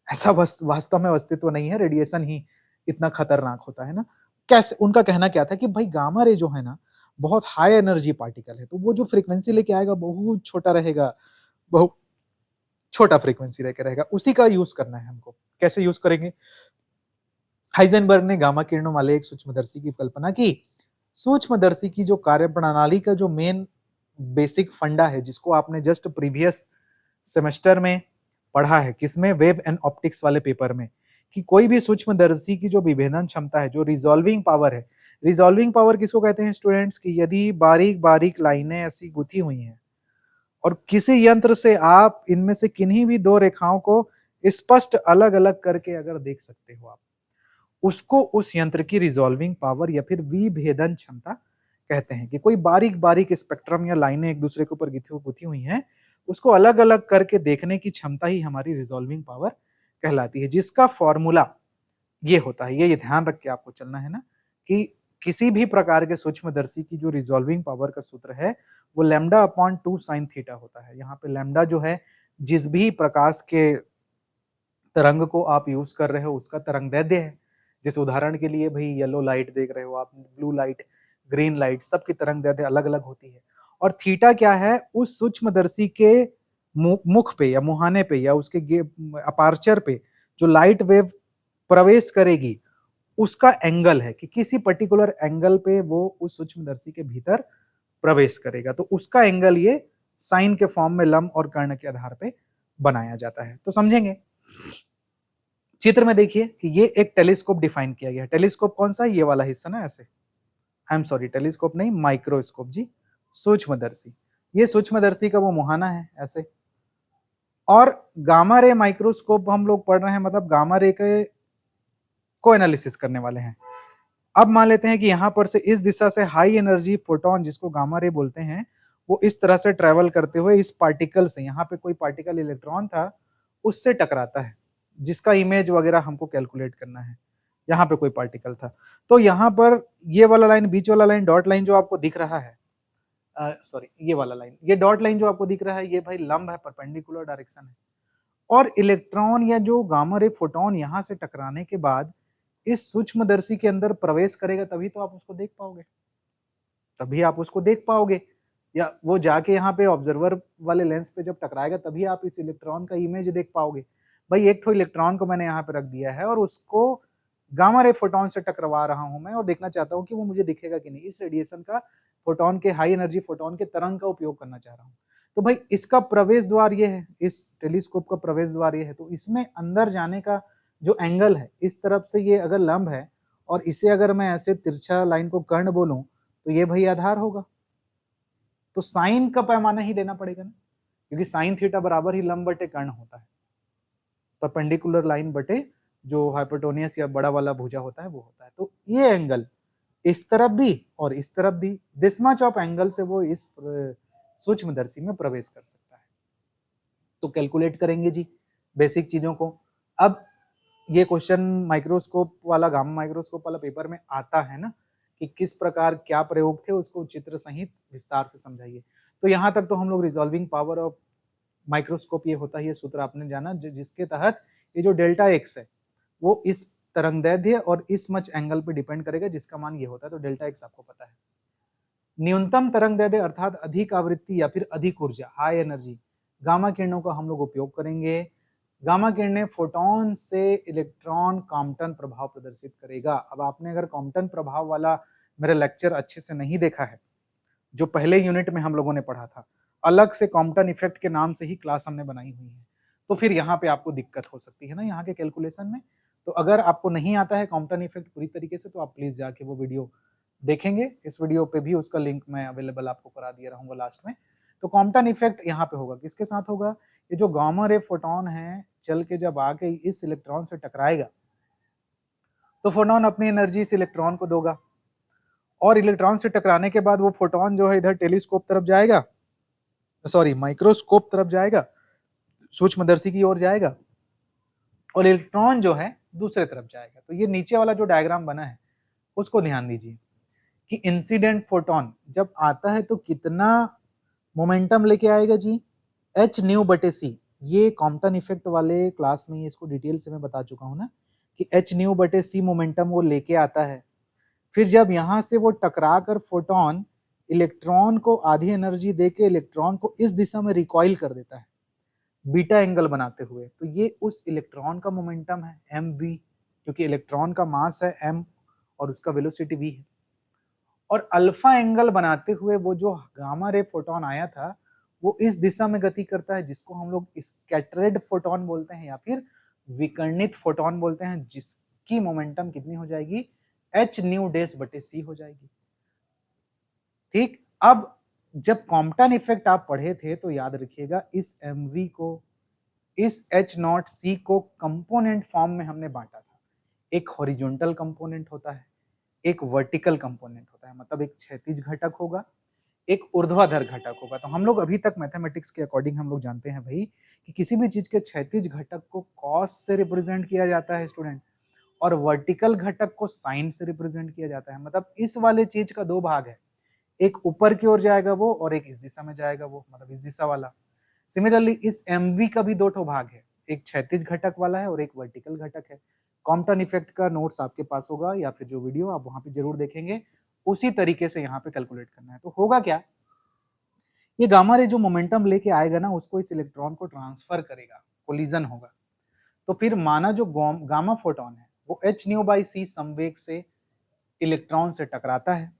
[SPEAKER 1] ऐसा वास्तव में अस्तित्व नहीं है, रेडिएशन ही इतना खतरनाक होता है ना। कैसे, उनका कहना क्या था कि भाई गामा रे जो है ना, बहुत हाई एनर्जी पार्टिकल है, तो वो जो फ्रीक्वेंसी लेके आएगा बहुत छोटा रहेगा, बहुत छोटा फ्रीक्वेंसी लेके रहेगा, उसी का यूज करना है हमको। कैसे यूज करेंगे? हाइजेनबर्ग ने गामा किरणों वाले एक सूक्ष्मदर्शी की कल्पना की। सूक्ष्मदर्शी की जो कार्यप्रणाली का जो मेन बेसिक फंडा है, जिसको आपने जस्ट प्रीवियस सेमेस्टर में पढ़ा है, किसमें, वेव एंड ऑप्टिक्स वाले पेपर में, कि कोई भी सूक्ष्मदर्शी की जो विभेदन क्षमता है, जो रिजॉल्विंग पावर है। रिजॉल्विंग पावर किसको कहते हैं स्टूडेंट्स? की यदि बारीक बारीक लाइनें ऐसी गुथी हुई हैं और किसी यंत्र से आप इनमें से किन्हीं भी दो रेखाओं को स्पष्ट अलग अलग करके अगर देख सकते हो आप, उसको उस यंत्र की रिजॉल्विंग पावर या फिर विभेदन क्षमता कहते हैं। कि कोई बारीक बारीक स्पेक्ट्रम या लाइनें एक दूसरे के ऊपर गुथी हुई हैं, उसको अलग अलग करके देखने की क्षमता ही हमारी रिजॉल्विंग पावर कहलाती है, जिसका फॉर्मूला ये होता है। ये ध्यान रख के आपको चलना है ना, कि किसी भी प्रकार के सूक्ष्मदर्शी की जो रिजॉल्विंग पावर का सूत्र है, वो लैम्डा अपॉन 2 साइन थीटा होता है। यहाँ पे लैम्डा जो है, जिस भी प्रकाश के तरंग को आप यूज कर रहे हो उसका तरंगदैर्ध्य है। जैसे उदाहरण के लिए भाई येलो लाइट देख रहे हो आप, ब्लू लाइट, ग्रीन लाइट, सबकी तरंगदैर्ध्य अलग अलग होती है। और थीटा क्या है? उस सूक्ष्मदर्शी के मुख पे या मुहाने पे या उसके अपार्चर पे जो लाइट वेव प्रवेश करेगी, उसका एंगल है, कि किसी पर्टिकुलर एंगल पे वो उस सूक्ष्मदर्शी के भीतर प्रवेश करेगा। तो उसका एंगल ये साइन के फॉर्म में लंब और कर्ण के आधार पे बनाया जाता है। तो समझेंगे? चित्र में देखिए कि ये एक टेलीस्कोप डिफाइन किया गया है। टेलीस्कोप कौन सा है? ये वाला हिस्सा ना, ऐसे। आई एम सॉरी, टेलीस्कोप नहीं, माइक्रोस्कोप जी, सूक्ष्मदर्शी। ये सूक्ष्मदर्शी का वो मुहाना है, ऐसे। और गामा रे माइक्रोस्कोप हम लोग पढ़ रहे हैं, मतलब गामा रे के को एनालिसिस करने वाले हैं। अब मान लेते हैं कि यहां पर से इस दिशा से हाई एनर्जी फोटोन, जिसको गामा रे बोलते हैं, वो इस तरह से ट्रेवल करते हुए इस पार्टिकल से, यहाँ पे कोई पार्टिकल इलेक्ट्रॉन था, उससे टकराता है, जिसका इमेज वगैरह हमको कैलकुलेट करना है। यहाँ पे कोई पार्टिकल था, तो यहाँ पर ये वाला लाइन, बीच वाला लाइन, डॉट लाइन जो आपको दिख रहा है, सॉरी ये वाला लाइन, ये डॉट लाइन जो आपको दिख रहा है, ये भाई लंब है, परपेंडिकुलर डायरेक्शन है। और इलेक्ट्रॉन या जो गामा रे फोटोन यहाँ से टकराने के बाद इस सूक्ष्मदर्शी के अंदर प्रवेश करेगा, तभी तो आप उसको देख पाओगे, तभी आप उसको देख पाओगे। या वो जाके यहाँ पे ऑब्जर्वर वाले लेंस पे जब टकराएगा, तभी आप इस इलेक्ट्रॉन का इमेज देख पाओगे। भाई एक तो इलेक्ट्रॉन को मैंने यहाँ पे रख दिया है और उसको गामा रे फोटोन से टकरवा रहा हूं मैं, और देखना चाहता हूँ कि वो मुझे दिखेगा कि नहीं। इस रेडिएशन का, फोटोन के, हाई एनर्जी फोटोन के तरंग का उपयोग करना चाह रहा हूँ। तो भाई इसका प्रवेश द्वार ये है, इस टेलीस्कोप का प्रवेश द्वार ये है। तो इसमें अंदर जाने का जो एंगल है, इस तरफ से ये अगर लंब है और इसे अगर मैं ऐसे तिरछा लाइन को कर्ण बोलूं, तो ये भाई आधार होगा। तो साइन का पैमाना ही लेना पड़ेगा ना, क्योंकि साइन थीटा बराबर ही लंब बटे कर्ण होता है, परपेंडिकुलर लाइन बटे जो हाइपोटेन्यूस या बड़ा वाला भुजा होता है वो होता है। तो ये एंगल इस तरफ भी और इस तरफ भी, दिस मच ऑफ एंगल से वो इस सूक्ष्मदर्शी में प्रवेश कर सकता है। तो कैलकुलेट करेंगे जी बेसिक चीजों को। अब ये क्वेश्चन माइक्रोस्कोप वाला, गामा माइक्रोस्कोप वाला पेपर में आता है ना, कि किस प्रकार क्या प्रयोग थे, उसको चित्र सहित विस्तार से समझाइए। तो यहाँ तक तो हम लोग रिजॉल्विंग पावर ऑफ माइक्रोस्कोप ये होता है, ये सूत्र आपने जाना, जिसके तहत ये जो डेल्टा एक्स है वो इस तरंगदैर्ध्य और इस मच एंगल पे डिपेंड करेगा, जिसका मान ये होता है। तो डेल्टा एक्स आपको पता है। न्यूनतम तरंगदैर्ध्य अर्थात अधिक आवृत्ति या फिर अधिक ऊर्जा, हाई एनर्जी, गामा किरणों का हम लोग उपयोग करेंगे। गामा किरणें फोटोन से इलेक्ट्रॉन कॉम्पटन प्रभाव प्रदर्शित करेगा। अब आपने अगर कॉम्पटन प्रभाव वाला मेरा लेक्चर अच्छे से नहीं देखा है, जो पहले यूनिट में हम लोगों ने पढ़ा था, अलग से कॉम्पटन इफेक्ट के नाम से ही क्लास हमने बनाई हुई है, तो फिर यहाँ पे आपको दिक्कत हो सकती है ना यहाँ के कैलकुलेशन में। तो अगर आपको नहीं आता है कॉम्पटन इफेक्ट पूरी तरीके से, तो आप प्लीज जाके वो वीडियो देखेंगे। इस वीडियो पे भी उसका लिंक मैं अवेलेबल आपको करा दिया रहूंगा लास्ट में। तो कॉम्पटन इफेक्ट यहाँ पे होगा, किसके साथ होगा? ये जो गामा रे फोटोन है चल के जब आके इस इलेक्ट्रॉन से टकराएगा, तो फोटोन अपनी एनर्जी इस इलेक्ट्रॉन को देगा, और इलेक्ट्रॉन से टकराने के बाद वो फोटोन जो है इधर टेलीस्कोप तरफ जाएगा, सॉरी माइक्रोस्कोप तरफ जाएगा, सूक्ष्मदर्शी की ओर जाएगा, और इलेक्ट्रॉन जो है दूसरे तरफ जाएगा। तो ये नीचे वाला जो डायग्राम बना है उसको ध्यान दीजिए कि इंसिडेंट फोटोन जब आता है तो कितना मोमेंटम लेके आएगा जी? एच न्यू बटे सी। ये कॉम्पटन इफेक्ट वाले क्लास में इसको डिटेल से मैं बता चुका हूं ना, कि एच न्यू बटे सी मोमेंटम वो लेके आता है। फिर जब यहां से वो टकरा कर फोटोन इलेक्ट्रॉन को आधी एनर्जी देके इलेक्ट्रॉन को इस दिशा में रिकॉइल कर देता है बीटा एंगल बनाते हुए, तो ये उस इलेक्ट्रॉन का मोमेंटम है एम वी, क्योंकि इलेक्ट्रॉन का मास है एम और उसका वेलोसिटी वी है। और अल्फा एंगल बनाते हुए वो जो गामा रे फोटोन आया था वो इस दिशा में गति करता है, जिसको हम लोग स्कैटर्ड फोटोन बोलते हैं या फिर विकर्णित फोटोन बोलते हैं, जिसकी मोमेंटम कितनी हो जाएगी? एच न्यू डेस बटे सी हो जाएगी। ठीक, अब जब कॉम्पटन इफेक्ट आप पढ़े थे तो याद रखिएगा इस mv को, इस एच नॉट सी को कंपोनेंट फॉर्म में हमने बांटा था। एक हॉरिजॉन्टल कंपोनेंट होता है, एक वर्टिकल कंपोनेंट होता है, मतलब एक क्षैतिज घटक होगा, एक ऊर्ध्वाधर घटक होगा। तो हम लोग अभी तक मैथमेटिक्स के अकॉर्डिंग हम लोग जानते हैं भाई कि किसी भी चीज के क्षैतिज घटक को कॉस से रिप्रेजेंट किया जाता है स्टूडेंट, और वर्टिकल घटक को साइन से रिप्रेजेंट किया जाता है। मतलब इस वाले चीज का दो भाग है, एक ऊपर की ओर जाएगा वो और एक इस दिशा में जाएगा वो, मतलब इस दिशा वाला। सिमिलरली इस mv का भी दो ठो भाग है, एक क्षैतिज घटक वाला है और एक वर्टिकल घटक है। कॉम्पटन इफेक्ट का नोट्स आपके पास होगा या फिर जो वीडियो आप वहां पे जरूर देखेंगे, उसी तरीके से यहाँ पे कैलकुलेट करना है। तो होगा क्या, ये गामा रे जो मोमेंटम लेके आएगा ना उसको इस इलेक्ट्रॉन को ट्रांसफर करेगा, कोलिजन होगा। तो फिर माना जो गामा फोटोन है वो एच न्यू बाई सी संवेग से इलेक्ट्रॉन से टकराता है,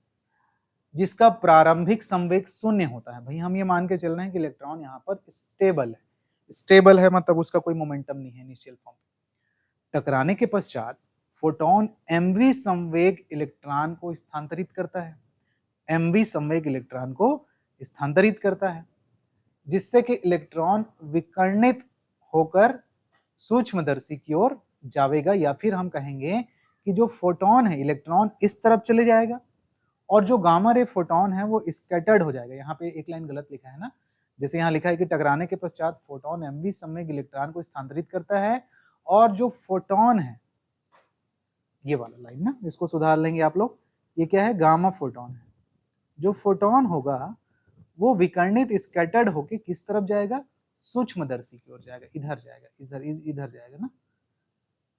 [SPEAKER 1] जिसका प्रारंभिक संवेग शून्य होता है। भाई हम ये मान के चल रहे हैं कि इलेक्ट्रॉन यहाँ पर स्टेबल है। स्टेबल है मतलब उसका कोई मोमेंटम नहीं है इनिशियल फॉर्म। टकराने के पश्चात फोटोन mv संवेग इलेक्ट्रॉन को स्थानांतरित करता है, mv संवेग इलेक्ट्रॉन को स्थानांतरित करता है, जिससे कि इलेक्ट्रॉन विकर्णित होकर सूक्ष्मदर्शी की ओर जाएगा, या फिर हम कहेंगे कि जो फोटोन है इलेक्ट्रॉन इस तरफ चले जाएगा और जो गामा रे फोटोन है वो स्कैटर्ड हो जाएगा। यहाँ पे एक लाइन गलत लिखा है ना, जैसे यहाँ लिखा है कि टकराने के पश्चात फोटोन mv संवेग इलेक्ट्रॉन को स्थानांतरित करता है, और जो फोटोन है, ये वाला लाइन ना, इसको सुधार लेंगे आप लोग, ये क्या है? गामा फोटोन है। जो फोटोन होगा वो विकर्णित स्कैटर्ड होके किस तरफ जाएगा? सूक्ष्मदर्शी की ओर जाएगा, इधर जाएगा, इधर जाएगा ना।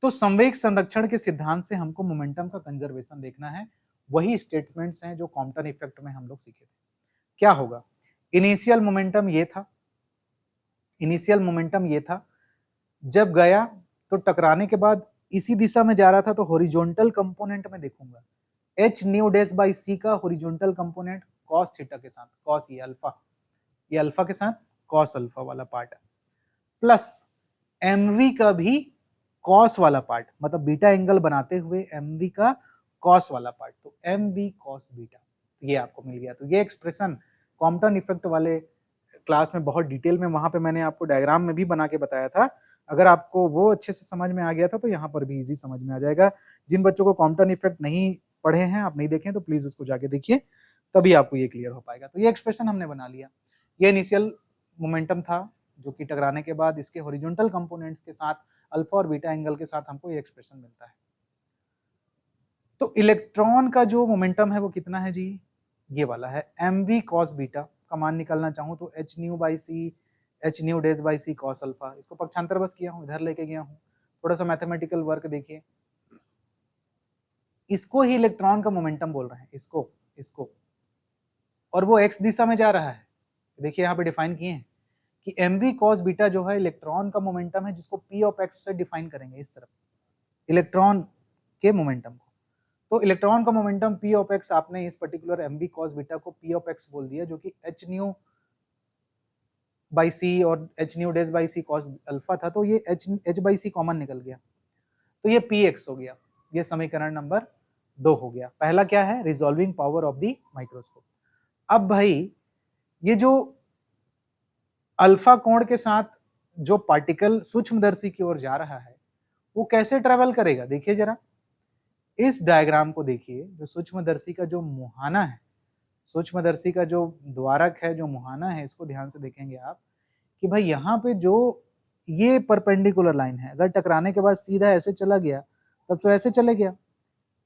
[SPEAKER 1] तो संवेग संरक्षण के सिद्धांत से हमको मोमेंटम का कंजर्वेशन देखना है। वही स्टेटमेंट्स हैं जो कॉम्पटन इफेक्ट में हम लोग सीखे थे। क्या होगा? इनिशियल मोमेंटम ये था, इनिशियल मोमेंटम ये था, जब गया तो टकराने के बाद इसी दिशा में जा रहा था, तो हॉरिजॉन्टल कंपोनेंट में देखूंगा एच न्यू डेस बाई सी का हॉरिजॉन्टल कंपोनेंट कॉस थीटा के साथ, कॉस ये अल्फा के साथ कॉस अल्फा वाला पार्ट है, प्लस mv का भी कॉस वाला पार्ट, मतलब बीटा एंगल बनाते हुए mv का कॉस वाला पार्ट, तो mv कॉस बीटा, ये आपको मिल गया। तो ये एक्सप्रेशन कॉम्पटन इफेक्ट वाले क्लास में बहुत डिटेल में वहां पे मैंने आपको डायग्राम में भी बना के बताया था। अगर आपको वो अच्छे से समझ में आ गया था तो यहाँ पर भी इजी समझ में आ जाएगा। जिन बच्चों को कॉम्पटन इफेक्ट नहीं पढ़े हैं, आप नहीं देखें, तो प्लीज उसको जाके देखिए, तभी आपको ये क्लियर हो पाएगा। तो ये एक्सप्रेशन हमने बना लिया। ये इनिशियल मोमेंटम था जो कि टकराने के बाद इसके हॉरिजॉन्टल कंपोनेंट्स के साथ अल्फा और बीटा एंगल के साथ हमको ये एक्सप्रेशन मिलता है। तो इलेक्ट्रॉन का जो मोमेंटम है वो कितना है जी, ये वाला है mv cos बीटा का मान निकालना चाहूँ तो h nu by C H nu dash by C cos alpha. इसको पक्षांतर बस किया हूँ, इधर लेके गया हूँ, थोड़ा सा मैथमेटिकल वर्क देखिए। इसको ही इलेक्ट्रॉन का मोमेंटम बोल रहे हैं, इसको, और वो x दिशा में जा रहा है। देखिए यहाँ पे डिफाइन किए हैं कि mv cos बीटा जो है इलेक्ट्रॉन का मोमेंटम है, जिसको p ऑफ x से डिफाइन करेंगे इस तरफ, इलेक्ट्रॉन के मोमेंटम को। तो इलेक्ट्रॉन का मोमेंटम p ऑफ x आपने इस पर्टिकुलर mv cos बीटा को p ऑफ x बोल दिया, जो कि h न्यू बाई सी और h nu dash by C cos alpha था, तो ये h बाई सी कॉमन निकल गया, तो ये px हो गया। ये समीकरण नंबर 2 हो गया। पहला क्या है, resolving power of the microscope. अब भाई ये जो अल्फा कोण के साथ जो पार्टिकल सूक्ष्मदर्शी की ओर जा रहा है वो कैसे ट्रेवल करेगा, देखिए जरा इस डायग्राम को देखिए। जो सूक्ष्मदर्शी का जो मुहाना है, सूक्ष्मदर्शी का जो द्वारक है, जो मुहाना है, इसको ध्यान से देखेंगे आप कि भाई यहाँ पे जो ये परपेंडिकुलर लाइन है, अगर टकराने के बाद सीधा ऐसे चला गया तब तो ऐसे चले गया,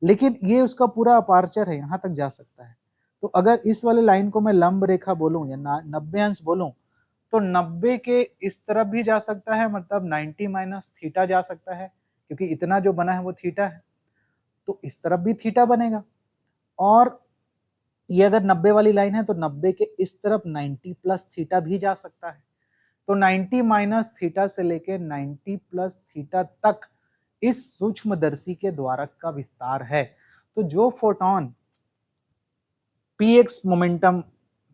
[SPEAKER 1] लेकिन ये उसका पूरा अपार्चर है, यहाँ तक जा सकता है। तो अगर इस वाले लाइन को मैं लंब रेखा बोलूं या 90 अंश बोलूं तो 90 के इस तरफ भी जा सकता है, मतलब 90 माइनस थीटा जा सकता है, क्योंकि इतना जो बना है वो थीटा है, तो इस तरफ भी थीटा बनेगा। और ये अगर 90 वाली लाइन है तो 90 के इस तरफ 90 प्लस थीटा भी जा सकता है। तो 90 माइनस थीटा से लेके 90 प्लस थीटा तक इस सूक्ष्मदर्शी के द्वारक का विस्तार है। तो जो फोटोन px मोमेंटम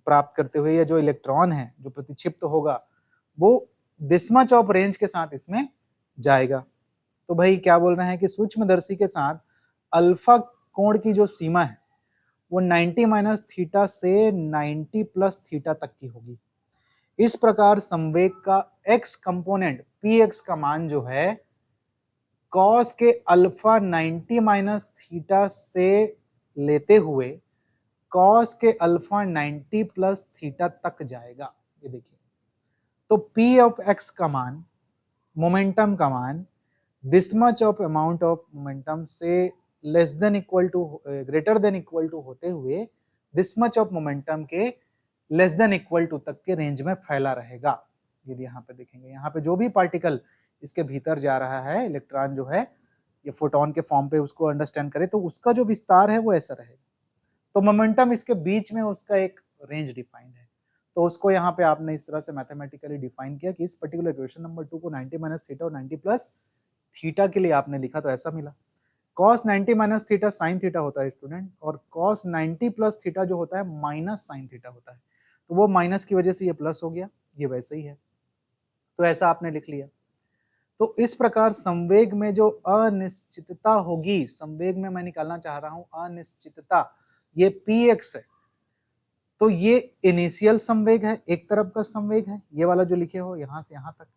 [SPEAKER 1] प्राप्त करते हुए या जो इलेक्ट्रॉन है जो प्रतिक्षिप्त होगा वो दिस्मच ऑफ रेंज के साथ इसमें जाएगा। तो भाई क्या बोल रहे हैं कि सूक्ष्मदर्शी के साथ अल्फा कोण की जो सीमा है वो 90 माइनस थीटा से 90 प्लस थीटा तक की होगी। इस प्रकार संवेग का x कंपोनेंट px का मान जो है cos के अल्फा 90 माइनस थीटा से लेते हुए cos के अल्फा 90 प्लस थीटा तक जाएगा। ये देखिए, तो p ऑफ x का मान, मोमेंटम का मान this much of amount of momentum से less than equal to greater than equal to होते हुए दिस मच ऑफ मोमेंटम के लेस देन इक्वल टू तक के रेंज में फैला रहेगा। यदि यहाँ पे देखेंगे, यहाँ पे जो भी पार्टिकल इसके भीतर जा रहा है, इलेक्ट्रॉन जो है ये फोटोन के फॉर्म पे उसको अंडरस्टैंड करें तो उसका जो विस्तार है वो ऐसा रहेगा। तो मोमेंटम इसके बीच में उसका एक रेंज डिफाइंड है, तो उसको यहाँ पे आपने इस तरह से मैथमेटिकली डिफाइन किया कि इस पर्टिकुलर इक्वेशन नंबर 2 को 90 माइनस थीटा और 90 प्लस थीटा के लिए आपने लिखा, तो ऐसा मिला। cos 90 minus theta sine theta होता है स्टूडेंट, और cos 90 प्लस थीटा जो होता है माइनस साइन थीटा होता है, तो वो माइनस की वजह से ये प्लस हो गया, ये वैसे ही है, तो ऐसा आपने लिख लिया। तो इस प्रकार संवेग में जो अनिश्चितता होगी, संवेग में मैं निकालना चाह रहा हूं अनिश्चितता, ये px है, तो ये इनिशियल संवेग है, एक तरफ का संवेग है, ये वाला जो लिखे हो यहां से यहां तक,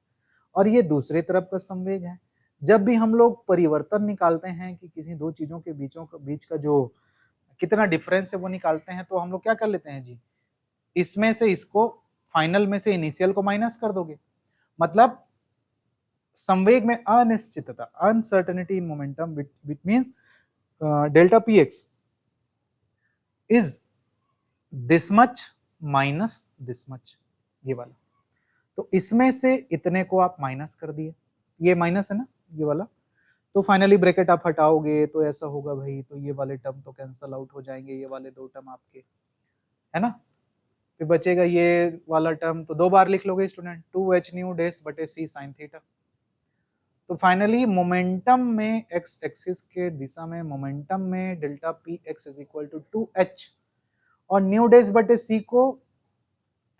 [SPEAKER 1] और ये दूसरे तरफ का संवेग है। जब भी हम लोग परिवर्तन निकालते हैं कि किसी दो चीजों के बीच का जो कितना डिफरेंस है वो निकालते हैं, तो हम लोग क्या कर लेते हैं जी, इसमें से इसको फाइनल में से इनिशियल को माइनस कर दोगे, मतलब संवेग में अनिश्चितता, uncertainty in momentum, which means delta px is this much minus this much, ये वाला। तो इसमें से इतने को आप माइनस कर दिए, ये माइनस है ना ये वाला, तो फाइनली ब्रैकेट आप हटाओगे तो ऐसा होगा भाई, तो ये वाले टर्म तो कैंसल आउट हो जाएंगे, ये वाले दो टर्म आपके, है ना, फिर बचेगा ये वाला टर्म, तो दो बार लिख लोगे स्टूडेंट, 2h न्यू डेस बटे c sin थीटा। तो फाइनली मोमेंटम में x एक्सिस के दिशा में मोमेंटम में delta px is equal to 2h, और न्यू डेज बटे c को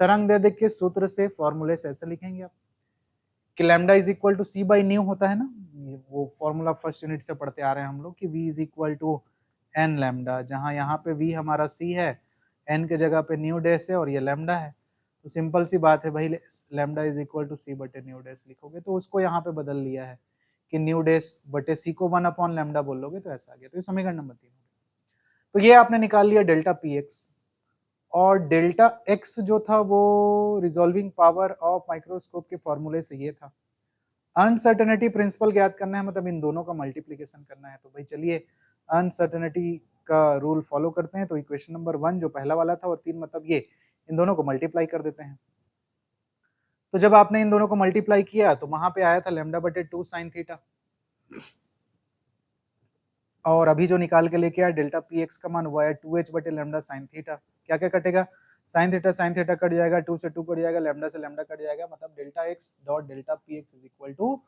[SPEAKER 1] तरंग दैर्ध्य के सूत्र से फॉर्मूले से ऐसे लिखेंगे आप कि lambda is equal to c by nu होता है ना, वो फॉर्मूला फर्स्ट यूनिट से पढ़ते आ रहे हैं हम लोग कि v is equal to n lambda, जहां यहाँ पे v हमारा c है, n के जगह पे न्यू डेस है और ये लैम्डा है, तो सिंपल सी बात है भाई, lambda is equal to c बटे न्यू डेस लिखोगे, तो उसको यहाँ पे बदल लिया है कि न्यू डेस बटे c को 1 अपॉन लैम्डा बोल लोगे, तो ऐसा आ गया। तो ये समीकरण नंबर 3। तो ये आपने निकाल लिया डेल्टा px, और डेल्टा x जो था वो रिजॉल्विंग पावर ऑफ माइक्रोस्कोप के फॉर्मूले से ये था। अनसर्टेनिटी प्रिंसिपल ज्ञात करना है, मतलब इन दोनों का मल्टीप्लीकेशन करना है। तो भाई चलिए अनसर्टेनिटी का रूल फॉलो करते हैं। तो इक्वेशन नंबर 1 जो पहला वाला था और 3 मतलब ये, इन दोनों को मल्टीप्लाई कर देते हैं। तो जब आपने इन दोनों को मल्टीप्लाई किया तो वहां पे आया था लैम्डा बटे 2 साइन थीटा, और अभी जो निकाल के लेके आया डेल्टा पी एक्स का मान हुआ है 2h बटे लैम्डा साइन थीटा। क्या क्या कटेगा, साइन थीटा कट जाएगा, 2 से 2 कट जाएगा, लैम्डा से लैम्डा कट जाएगा, मतलब delta X dot delta P X is equal to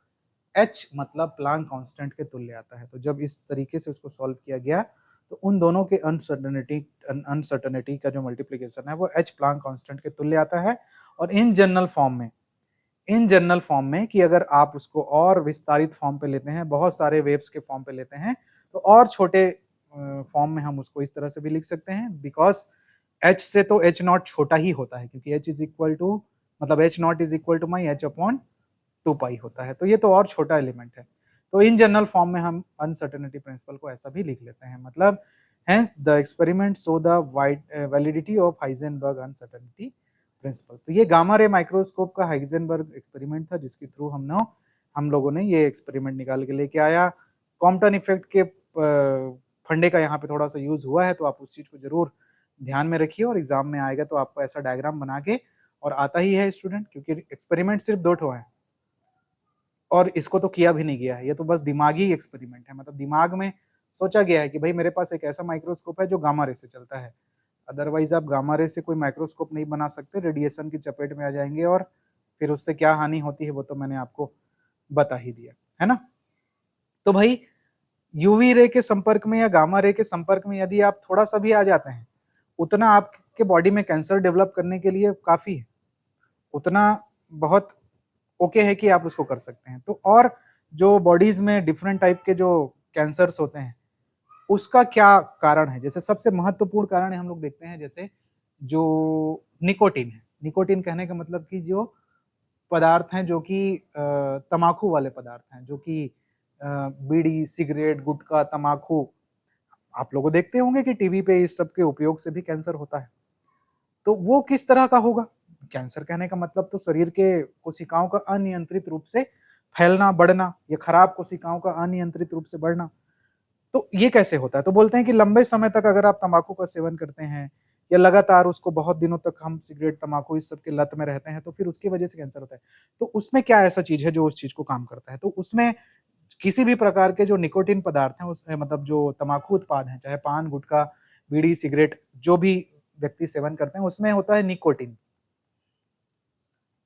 [SPEAKER 1] h, मतलब प्लांक कांस्टेंट के तुल्य आता है। तो जब इस तरीके से उसको सॉल्व किया गया तो उन दोनों के अनसर्टेनिटी का जो मल्टीप्लीकेशन है वो h प्लांक कांस्टेंट के तुल्य आता है। और इन जनरल फॉर्म में कि अगर आप उसको और विस्तारित फॉर्म पे लेते हैं, बहुत सारे वेव्स के फॉर्म पे लेते हैं, तो और छोटे फॉर्म में हम उसको इस तरह से भी लिख सकते हैं, बिकॉज h से तो h नॉट छोटा ही होता है, क्योंकि h इज इक्वल टू मतलब h nought is equal to my h upon 2 pi होता है, तो ये तो और छोटा एलिमेंट है। तो इन जनरल फॉर्म में हम अनसर्टेनिटी प्रिंसिपल को ऐसा भी लिख लेते हैं, मतलब hence the experiment show the validity of Heisenberg uncertainty principle. तो ये गामा रे माइक्रोस्कोप का हाइजेनबर्ग एक्सपेरिमेंट था, जिसके थ्रू हम लोगों ने ये एक्सपेरिमेंट निकाल के लेके आया। कॉम्पटन इफेक्ट के फंडे का यहाँ पे थोड़ा सा यूज हुआ है, तो आप उस चीज को जरूर ध्यान में रखिए, और एग्जाम में आएगा तो आपको ऐसा डायग्राम बना के, और आता ही है स्टूडेंट, क्योंकि एक्सपेरिमेंट सिर्फ 2 ठो है और इसको तो किया भी नहीं गया है, ये तो बस दिमागी एक्सपेरिमेंट है, मतलब दिमाग में सोचा गया है कि भाई मेरे पास एक ऐसा माइक्रोस्कोप है जो गामा रे से चलता है, अदरवाइज आप गामा रे से कोई माइक्रोस्कोप नहीं बना सकते, रेडिएशन की चपेट में आ जाएंगे और फिर उससे क्या हानि होती है वो तो मैंने आपको बता ही दिया है ना। तो भाई यूवी रे के संपर्क में या गामा रे के संपर्क में यदि आप थोड़ा सा भी आ जाते हैं, उतना आपके बॉडी में कैंसर डेवलप करने के लिए काफी है, उतना बहुत ओके है कि आप उसको कर सकते हैं। तो और जो बॉडीज में डिफरेंट टाइप के जो कैंसर्स होते हैं उसका क्या कारण है, जैसे सबसे महत्वपूर्ण कारण है हम लोग देखते हैं, जैसे जो निकोटीन है, निकोटीन कहने का मतलब कि जो पदार्थ हैं जो कि तमाकू वाले पदार्थ हैं, जो कि बीड़ी सिगरेट गुटखा तमाकू, आप लोगों देखते होंगे कि टीवी पे इस सब के उपयोग से भी कैंसर होता है। तो वो किस तरह का होगा, कैंसर कहने का मतलब तो शरीर के कोशिकाओं का अनियंत्रित रूप से फैलना बढ़ना, या खराब कोशिकाओं का अनियंत्रित रूप से बढ़ना। तो ये कैसे होता है, तो बोलते हैं कि लंबे समय तक अगर आप तंबाकू का सेवन करते हैं या लगातार उसको बहुत दिनों तक हम सिगरेट तंबाकू इस सब के लत में रहते हैं, तो फिर उसकी वजह से कैंसर होता है। तो उसमें क्या ऐसा चीज है जो उस चीज को काम करता है, तो उसमें किसी भी प्रकार के जो निकोटीन पदार्थ हैं, उसमें मतलब जो तंबाकू उत्पाद हैं, चाहे पान गुटखा बीड़ी सिगरेट जो भी व्यक्ति सेवन करते हैं, उसमें होता है निकोटीन।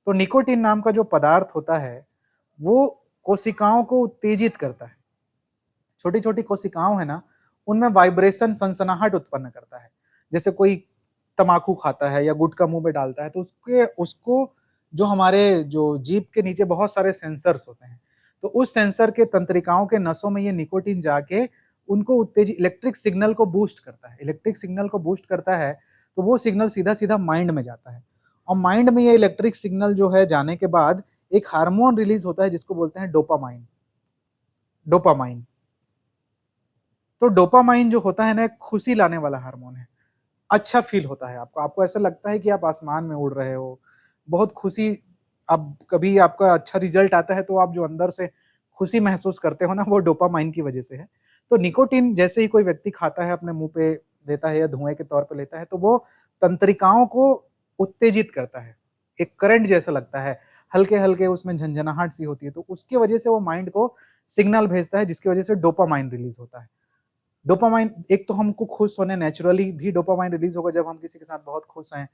[SPEAKER 1] तो निकोटीन नाम का जो पदार्थ होता है वो कोशिकाओं को उत्तेजित करता है, छोटी छोटी कोशिकाओं है ना, उनमें वाइब्रेशन सनसनाहट उत्पन्न करता है। जैसे कोई तमाकू खाता है या गुटखा मुंह में डालता है, तो उसको जो हमारे जो जीभ के नीचे बहुत सारे सेंसर्स होते हैं, तो उस सेंसर के तंत्रिकाओं के नसों में ये निकोटीन जाके उनको उत्तेजित इलेक्ट्रिक सिग्नल को बूस्ट करता है, इलेक्ट्रिक सिग्नल को बूस्ट करता है, तो वो सिग्नल सीधा सीधा माइंड में जाता है, और माइंड में ये इलेक्ट्रिक सिग्नल जो है जाने के बाद एक हार्मोन रिलीज होता है जिसको बोलते हैं डोपामाइन। डोपामाइन, तो डोपामाइन जो होता है ना, एक खुशी लाने वाला हार्मोन है, अच्छा फील होता है आपको, आपको ऐसा लगता है कि आप आसमान में उड़ रहे हो, बहुत खुशी। अब कभी आपका अच्छा रिजल्ट आता है तो आप जो अंदर से खुशी महसूस करते हो ना, वो डोपामाइन की वजह से है। तो निकोटीन जैसे ही कोई व्यक्ति खाता है, अपने मुंह पे देता है या धुएं के तौर पे लेता है, तो वो तंत्रिकाओं को उत्तेजित करता है, एक करंट जैसा लगता है, हल्के हल्के उसमें झंझनाहट सी होती है, तो उसकी वजह से वो माइंड को सिग्नल भेजता है, जिसकी वजह से डोपामाइन रिलीज होता है। डोपामाइन, एक तो हमको खुश होने नेचुरली भी डोपामाइन रिलीज होगा, जब हम किसी के साथ बहुत खुश हैं,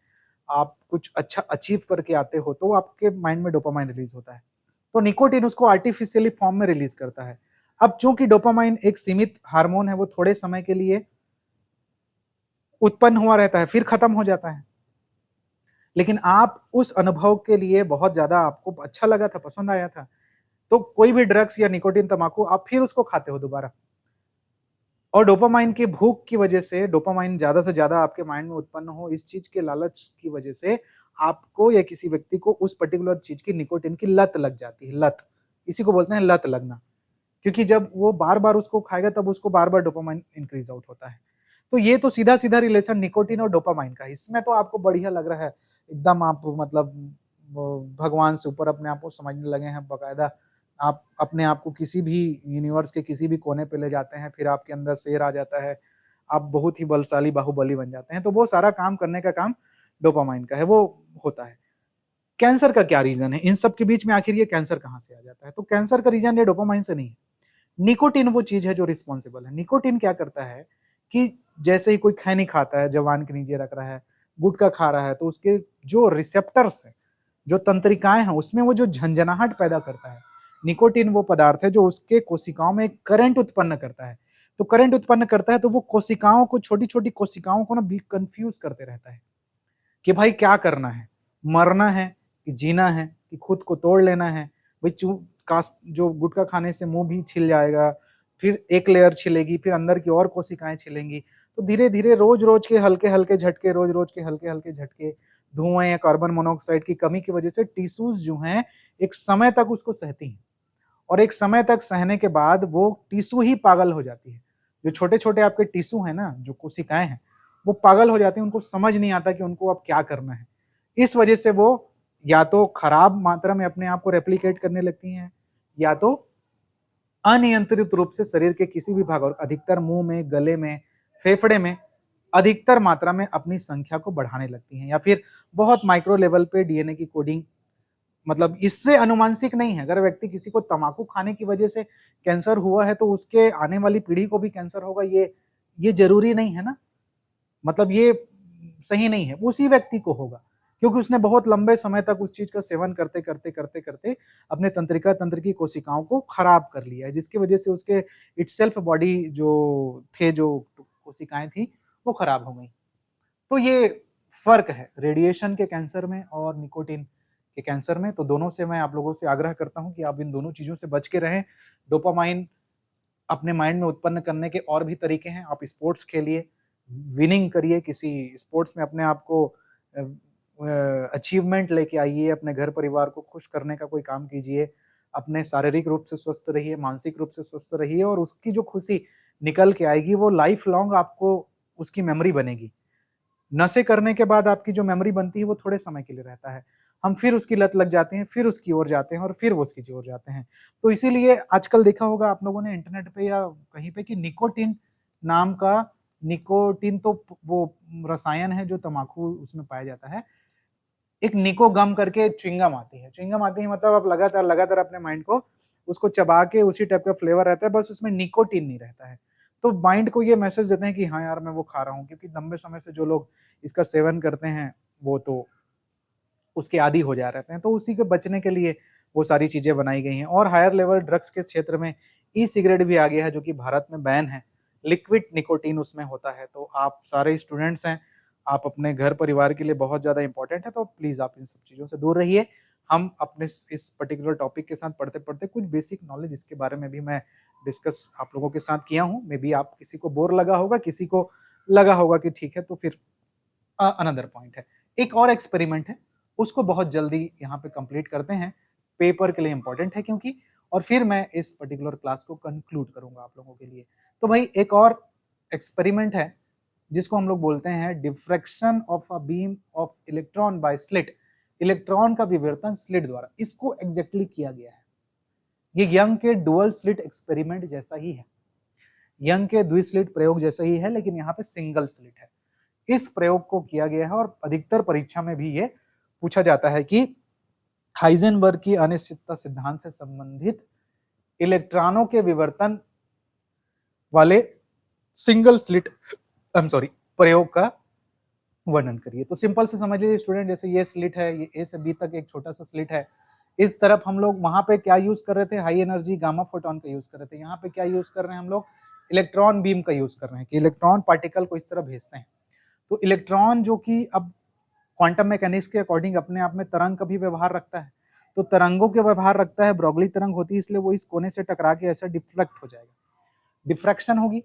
[SPEAKER 1] आप कुछ अच्छा अचीव करके आते हो, तो आपके माइंड में डोपामाइन रिलीज होता है। तो निकोटीन उसको आर्टिफिशियली फॉर्म में रिलीज करता है। अब चूंकि डोपामाइन एक सीमित हार्मोन है, वो थोड़े समय के लिए उत्पन्न हुआ रहता है, फिर खत्म हो जाता है, लेकिन आप उस अनुभव के लिए बहुत ज्यादा आपको अच्छा लगा था, पसंद आया था, तो कोई भी ड्रग्स या निकोटीन तंबाकू आप फिर उसको खाते हो दोबारा, और डोपामाइन की भूख की वजह से, डोपामाइन ज्यादा से ज्यादा आपके माइंड में उत्पन्न हो, इस चीज के लालच की वजह से आपको या किसी व्यक्ति को उस पर्टिकुलर चीज की निकोटीन की लत लग जाती है। लत, इसी को बोलते हैं लत लगना, क्योंकि जब वो बार बार उसको खाएगा तब उसको बार बार डोपामाइन इंक्रीज आउट होता है। तो ये तो सीधा सीधा रिलेशन निकोटीन और डोपामाइन का है। इसमें तो आपको बढ़िया लग रहा है, एकदम आप मतलब भगवान से ऊपर अपने आप को समझने लगे हैं, बकायदा आप अपने आप को किसी भी यूनिवर्स के किसी भी कोने पे ले जाते हैं, फिर आपके अंदर शेर आ जाता है, आप बहुत ही बलशाली बाहुबली बन जाते हैं। तो वो सारा काम करने का काम डोपामाइन का है, वो होता है। कैंसर का क्या रीजन है? इन सब के बीच में आखिर ये कैंसर कहाँ से आ जाता है? तो कैंसर का रीजन ये डोपामाइन से नहीं है। निकोटिन वो चीज है जो रिस्पॉन्सिबल है। निकोटिन क्या करता है कि जैसे ही कोई खैनी खाता है, जवान के नीचे रख रहा है, गुटखा खा रहा है, तो उसके जो रिसेप्टर्स हैं, जो तंत्रिकाएं हैं, उसमें वो जो झंझनाहट पैदा करता है, निकोटिन वो पदार्थ है जो उसके कोशिकाओं में करंट उत्पन्न करता है। तो करंट उत्पन्न करता है तो वो कोशिकाओं को, छोटी छोटी कोशिकाओं को ना भी कंफ्यूज करते रहता है कि भाई क्या करना है, मरना है कि जीना है, कि खुद को तोड़ लेना है। भाई कास्ट जो गुटखा खाने से मुंह भी छिल जाएगा, फिर एक लेयर छिलेगी, फिर अंदर की और कोशिकाएं छिलेंगी। तो धीरे धीरे रोज रोज के हल्के हल्के झटके, रोज रोज के हल्के हल्के झटके, धुआं या कार्बन मोनोऑक्साइड की कमी की वजह से टिश्यूज जो हैं एक समय तक उसको सहती हैं, और एक समय तक सहने के बाद वो टिश्यू ही पागल हो जाती है। जो छोटे छोटे आपके टिश्यू हैं ना, जो कोशिकाएं हैं, वो पागल हो जाती हैं, उनको समझ नहीं आता कि उनको अब क्या करना है। इस वजह से वो या तो खराब मात्रा में अपने आप को रेप्लिकेट करने लगती हैं, या तो अनियंत्रित रूप से शरीर के किसी भी भाग, और अधिकतर मुंह में, गले में, फेफड़े में अधिकतर मात्रा में अपनी संख्या को बढ़ाने लगती हैं, या फिर बहुत माइक्रो लेवल पे डीएनए की कोडिंग, मतलब इससे अनुमानसिक नहीं है। अगर व्यक्ति किसी को तम्बाकू खाने की वजह से कैंसर हुआ है तो उसके आने वाली पीढ़ी को भी कैंसर होगा, ये जरूरी नहीं है ना। मतलब ये सही नहीं है, उसी व्यक्ति को होगा क्योंकि उसने बहुत लंबे समय तक उस चीज का सेवन करते करते करते करते अपने तंत्रिका तंत्र की कोशिकाओं को खराब कर लिया है, जिसकी वजह से उसके इटसेल्फ बॉडी जो कोशिकाएं थी वो खराब हो गई। तो ये फर्क है रेडिएशन के कैंसर में और निकोटिन के कैंसर में। तो दोनों से मैं आप लोगों से आग्रह करता हूं कि आप इन दोनों चीजों से बच के रहें। डोपामाइन अपने माइंड में उत्पन्न करने के और भी तरीके हैं। आप स्पोर्ट्स खेलिए, विनिंग करिए, किसी स्पोर्ट्स में अपने आप को अचीवमेंट लेके आइए, अपने घर परिवार को खुश करने का कोई काम कीजिए, अपने शारीरिक रूप से स्वस्थ रहिए, मानसिक रूप से स्वस्थ रहिए, और उसकी जो खुशी निकल के आएगी वो लाइफ लॉन्ग आपको उसकी मेमोरी बनेगी। नशे करने के बाद आपकी जो मेमोरी बनती है वो थोड़े समय के लिए रहता है, हम फिर उसकी लत लग जाते हैं, फिर उसकी ओर जाते हैं और फिर वो उसकी ओर जाते हैं। तो इसीलिए आजकल देखा होगा आप लोगों ने इंटरनेट पे या कहीं पे कि निकोटिन नाम का, निकोटिन तो वो रसायन है जो तम्बाकू उसमें पाया जाता है, एक निको गम करके च्युइंगम आती है। च्युइंगम आती है मतलब आप लगातार लगातार अपने माइंड को उसको चबा के उसी टाइप का फ्लेवर रहता है, बस उसमें निकोटिन नहीं रहता है। तो माइंड को ये मैसेज देते हैं कि हाँ यार मैं वो खा रहा हूँ, क्योंकि लंबे समय से जो लोग इसका सेवन करते हैं वो तो उसके आदी हो जा रहते हैं। तो उसी के बचने के लिए वो सारी चीजें बनाई गई हैं। और हायर लेवल ड्रग्स के क्षेत्र में ई सिगरेट भी आ गया है जो कि भारत में बैन है, लिक्विड निकोटीन उसमें होता है। तो आप सारे स्टूडेंट्स हैं, आप अपने घर परिवार के लिए बहुत ज़्यादा इंपॉर्टेंट है, तो प्लीज़ आप इन सब चीज़ों से दूर रहिए। हम अपने इस पर्टिकुलर टॉपिक के साथ पढ़ते पढ़ते कुछ बेसिक नॉलेज इसके बारे में भी मैं डिस्कस आप लोगों के साथ किया हूँ। मे बी आप किसी को बोर लगा होगा, किसी को लगा होगा कि ठीक है, तो फिर अनदर पॉइंट है। एक और एक्सपेरिमेंट है, उसको बहुत जल्दी यहाँ पे कंप्लीट करते हैं, पेपर के लिए इंपॉर्टेंट है क्योंकि, और फिर मैं इस पर्टिकुलर क्लास को कंक्लूड करूंगा आप लोगों के लिए। तो भाई एक और एक्सपेरिमेंट है जिसको हम लोग बोलते हैं diffraction of a beam of electron by slit, electron का विवर्तन स्लिट द्वारा। इसको एग्जैक्टली किया गया है, ये यंग के डुअल स्लिट एक्सपेरिमेंट जैसा ही है, यंग के द्विस्लिट प्रयोग जैसा ही है, लेकिन यहाँ पे सिंगल स्लिट है। इस प्रयोग को किया गया है और अधिकतर परीक्षा में भी ये पूछा जाता है कि हाइजेनबर्ग की अनिश्चितता सिद्धांत से संबंधित इलेक्ट्रॉनों के विवर्तन वाले सिंगल स्लिट प्रयोग का वर्णन करिए। तो सिंपल से समझ लीजिए स्टूडेंट, जैसे ये स्लिट है, ये ए से बी तक एक छोटा सा स्लिट है। इस तरफ हम लोग वहां पे क्या यूज कर रहे थे, हाई एनर्जी गामा फोटोन का यूज कर रहे थे। यहाँ पे क्या यूज कर रहे हैं हम लोग, इलेक्ट्रॉन बीम का यूज कर रहे हैं कि इलेक्ट्रॉन पार्टिकल को इस तरह भेजते हैं। तो इलेक्ट्रॉन जो कि अब क्वांटम मैकेनिक्स के अकॉर्डिंग अपने आप में तरंग का भी व्यवहार रखता है, तो तरंगों के व्यवहार रखता है, ब्रोगली तरंग होती है, इसलिए वो इस कोने से टकरा के ऐसा डिफ्लेक्ट हो जाएगा, डिफ्रैक्शन होगी,